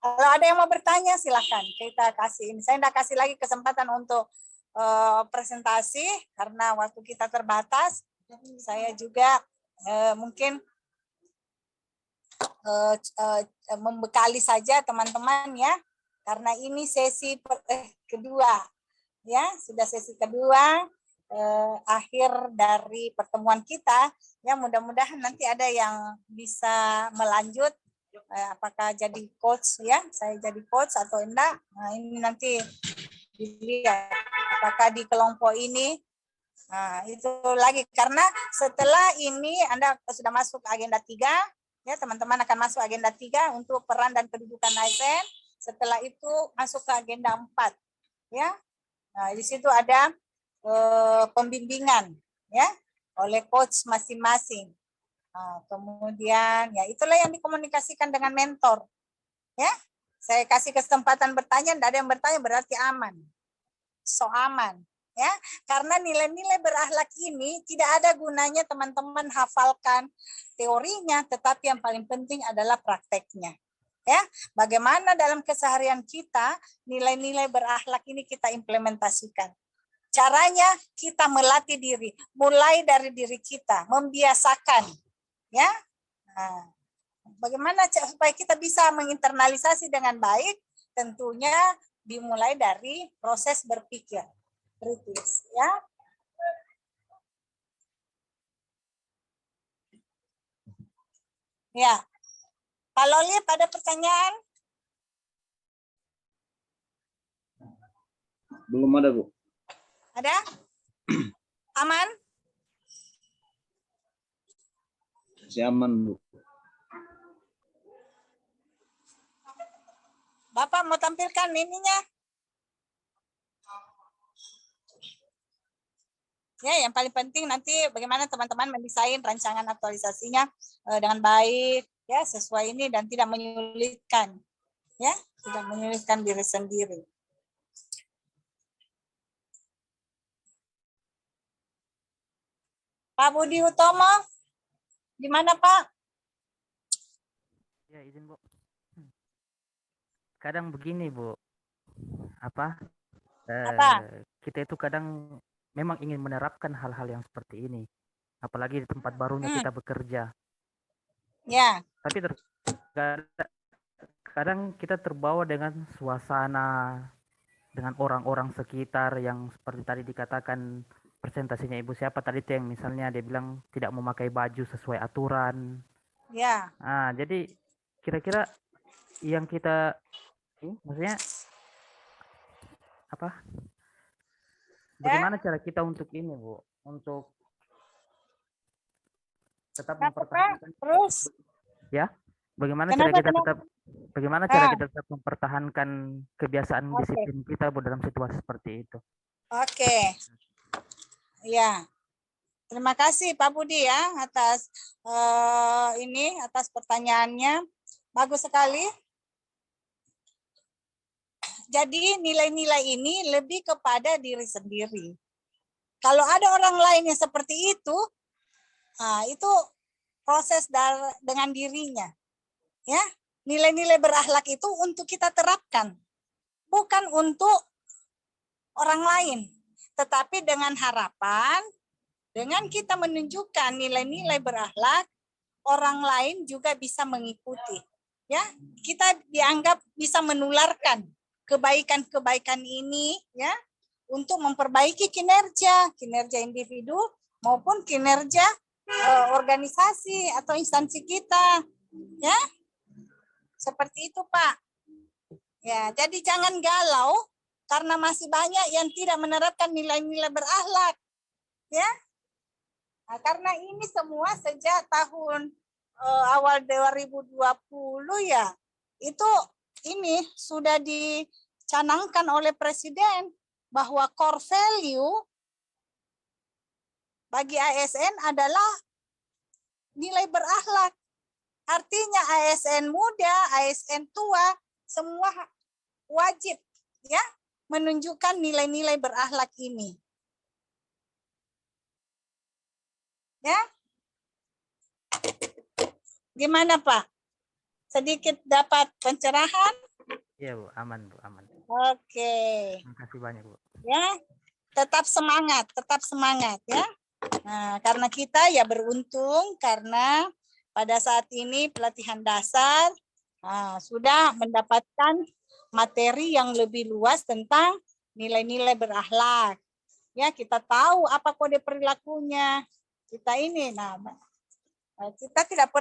Kalau ada yang mau bertanya silahkan kita kasih ini. Saya enggak kasih lagi kesempatan untuk presentasi karena waktu kita terbatas. Saya juga mungkin membekali saja teman-teman ya. Karena ini sesi kedua, ya sudah sesi kedua akhir dari pertemuan kita. Ya mudah-mudahan nanti ada yang bisa melanjut, apakah jadi coach ya, saya jadi coach atau enggak. Nah ini nanti dilihat apakah di kelompok ini. Nah itu lagi karena setelah ini Anda sudah masuk agenda 3, ya teman-teman akan masuk agenda 3 untuk peran dan kedudukan ASN. Setelah itu masuk ke agenda 4, ya. Nah, di situ ada pembimbingan, ya, oleh coach masing-masing. Kemudian, ya itulah yang dikomunikasikan dengan mentor, ya. Saya kasih kesempatan bertanya, tidak ada yang bertanya berarti aman, so aman, ya. Karena nilai-nilai berakhlak ini tidak ada gunanya teman-teman hafalkan teorinya, tetapi yang paling penting adalah prakteknya. Ya, bagaimana dalam keseharian kita nilai-nilai berakhlak ini kita implementasikan. Caranya kita melatih diri, mulai dari diri kita, membiasakan, ya. Nah, bagaimana supaya kita bisa menginternalisasi dengan baik? Tentunya dimulai dari proses berpikir kritis, ya. Ya. Pak Loli, ada pertanyaan? Belum ada, Bu. Ada? Aman? Masih aman, Bu. Bapak mau tampilkan ininya? Ya, yang paling penting nanti bagaimana teman-teman mendesain rancangan aktualisasinya dengan baik, ya sesuai ini dan tidak menyulitkan, ya tidak menyulitkan diri sendiri. Pak Budi Utomo, di mana Pak? Ya izin Bu. Kadang begini Bu, apa? Kita itu kadang memang ingin menerapkan hal-hal yang seperti ini, apalagi di tempat barunya kita bekerja. Ya. Tapi kadang kita terbawa dengan suasana, dengan orang-orang sekitar yang seperti tadi dikatakan presentasinya Ibu siapa tadi itu yang misalnya dia bilang tidak memakai baju sesuai aturan. Ya. Nah, jadi kira-kira yang kita maksudnya apa? Bagaimana cara kita untuk ini, Bu? Untuk tetap mempertahankan terus ya? Bagaimana cara kita tetap Bagaimana cara Ah. kita tetap mempertahankan kebiasaan Oke. disiplin kita Bu dalam situasi seperti itu? Oke. Ya. Terima kasih Pak Budi ya atas atas pertanyaannya. Bagus sekali. Jadi nilai-nilai ini lebih kepada diri sendiri. Kalau ada orang lain yang seperti itu proses dengan dirinya. Ya, nilai-nilai berakhlak itu untuk kita terapkan, bukan untuk orang lain, tetapi dengan harapan dengan kita menunjukkan nilai-nilai berakhlak, orang lain juga bisa mengikuti. Ya, kita dianggap bisa menularkan kebaikan-kebaikan ini ya untuk memperbaiki kinerja individu maupun kinerja organisasi atau instansi kita. Ya. Seperti itu, Pak. Ya, jadi jangan galau karena masih banyak yang tidak menerapkan nilai-nilai berakhlak. Ya. Nah, karena ini semua sejak tahun awal 2020 ya, itu ini sudah dicanangkan oleh Presiden bahwa core value bagi ASN adalah nilai berakhlak. Artinya ASN muda, ASN tua, semua wajib ya menunjukkan nilai-nilai berakhlak ini. Ya. Gimana Pak? Sedikit dapat pencerahan? Iya Bu, aman Bu, aman. Oke. Terima kasih banyak Bu. Ya, tetap semangat ya. Nah, karena kita ya beruntung karena pada saat ini pelatihan dasar sudah mendapatkan materi yang lebih luas tentang nilai-nilai berakhlak. Ya, kita tahu apa kode perilakunya. Kita ini, kita tidak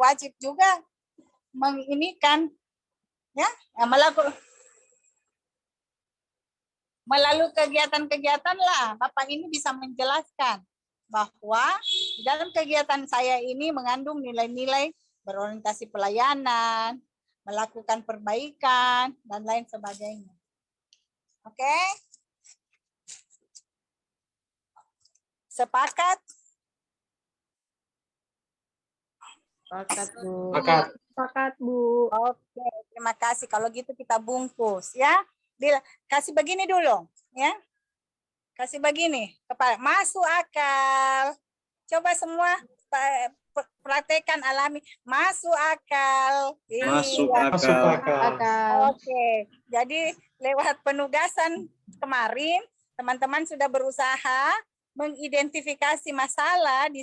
wajib juga menginikan, ya, melalui kegiatan-kegiatan lah, Bapak ini bisa menjelaskan bahwa di dalam kegiatan saya ini mengandung nilai-nilai berorientasi pelayanan, melakukan perbaikan, dan lain sebagainya. Oke? Sepakat? Sepakat, Bu. Sepakat, Bu. Oke, terima kasih. Kalau gitu kita bungkus ya. Kasih begini dulu, ya. Kasih begini, masuk akal. Coba semua praktekkan alami. Masuk akal. Masuk Iya. akal. Oke, jadi lewat penugasan kemarin, teman-teman sudah berusaha mengidentifikasi masalah di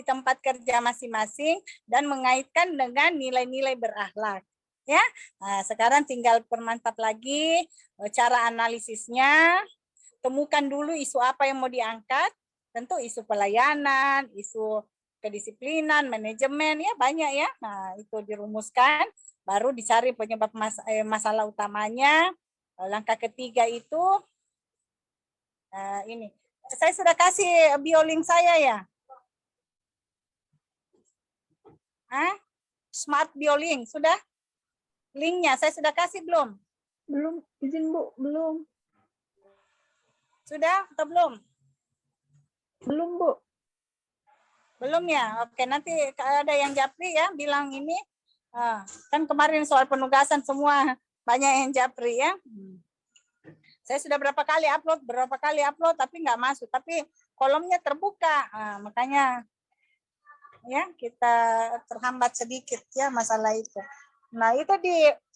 tempat kerja masing-masing dan mengaitkan dengan nilai-nilai berakhlak. Ya, nah, sekarang tinggal permantap lagi cara analisisnya. Temukan dulu isu apa yang mau diangkat. Tentu isu pelayanan, isu kedisiplinan, manajemen, ya banyak ya. Nah, itu dirumuskan, baru dicari penyebab masalah utamanya. Langkah ketiga itu ini. Saya sudah kasih biolink saya ya. Smart biolink sudah? Linknya saya sudah kasih belum? Belum, izin Bu, belum. Sudah atau belum? Belum, Bu. Belum ya? Oke, nanti ada yang japri ya, bilang ini. Kan kemarin soal penugasan semua banyak yang japri ya. Saya sudah berapa kali upload, tapi nggak masuk. Tapi kolomnya terbuka, makanya ya kita terhambat sedikit ya masalah itu. Nah itu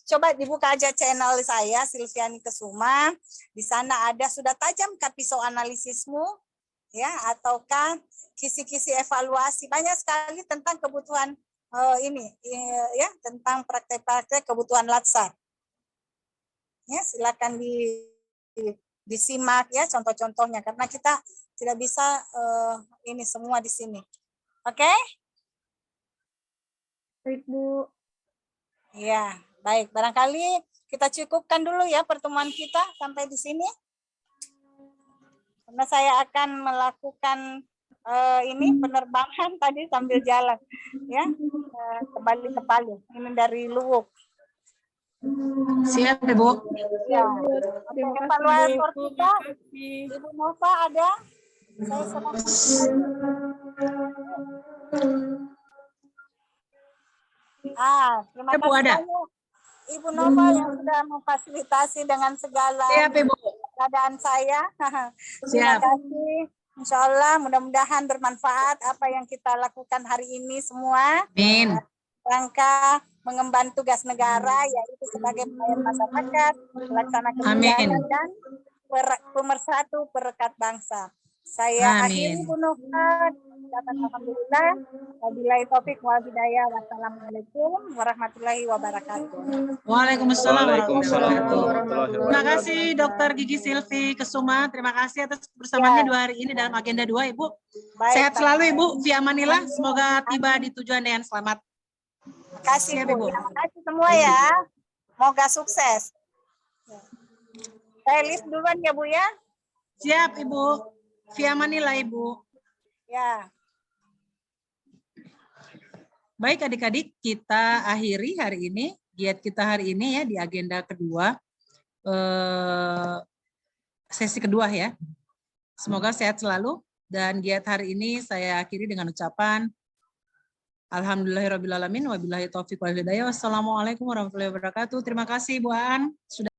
coba dibuka aja channel saya Silviani Kesuma. Di sana ada sudah tajamkah pisau analisismu ya ataukah kisi-kisi evaluasi, banyak sekali tentang kebutuhan ya tentang praktek-praktek kebutuhan latsar. Ya silakan disimak ya contoh-contohnya karena kita tidak bisa ini semua di sini. Oke? Baik, Bu. Ya, baik. Barangkali kita cukupkan dulu ya pertemuan kita sampai di sini. Karena saya akan melakukan ini penerbangan tadi sambil jalan, ya kembali ke Palu. Ini dari Luwuk. Siap, Ibu. Ya. Terima kasih, Evaluator Bu. kita, Makasih. Ibu Nova ada? Saya sedang. Terima Ibu kasih ada. banyak Ibu Nova yang sudah memfasilitasi dengan segala Siap, Ibu. keadaan saya. Terima Siap. kasih. Insya Allah mudah-mudahan bermanfaat apa yang kita lakukan hari ini semua. Amin. Rangka mengemban tugas negara yaitu sebagai pelayan masyarakat, pelaksana kebijakan Amin. dan pemersatu perekat bangsa. Saya akhiri Amin. Bu Nova. Alhamdulillah. Wabillahi taufik wal hidayah. Wassalamualaikum warahmatullahi wabarakatuh. Waalaikumsalam Waalaikumsalam warahmatullahi wabarakatuh. warahmatullahi Terima wabarakatuh. kasih Dr. Gigi Silvi Kesuma. Terima kasih atas kebersamaannya 2 hari ini dalam agenda 2, Ibu. Baik, Sehat Pak. selalu, Ibu. Via Manila. Semoga tiba di tujuan dengan selamat. Terima kasih Siap, Bu. Ibu. Terima kasih semua ya. Semoga sukses. Saya list duluan ya Bu ya. Siap, Ibu. Via Manila, Ibu. Ya. Baik adik-adik, kita akhiri hari ini, giat kita hari ini ya di agenda kedua, sesi kedua ya. Semoga sehat selalu dan giat hari ini saya akhiri dengan ucapan Alhamdulillahirrabbilalamin wabillahi taufiq wal hidayah. Wassalamualaikum warahmatullahi wabarakatuh. Terima kasih Bu Aan. Sudah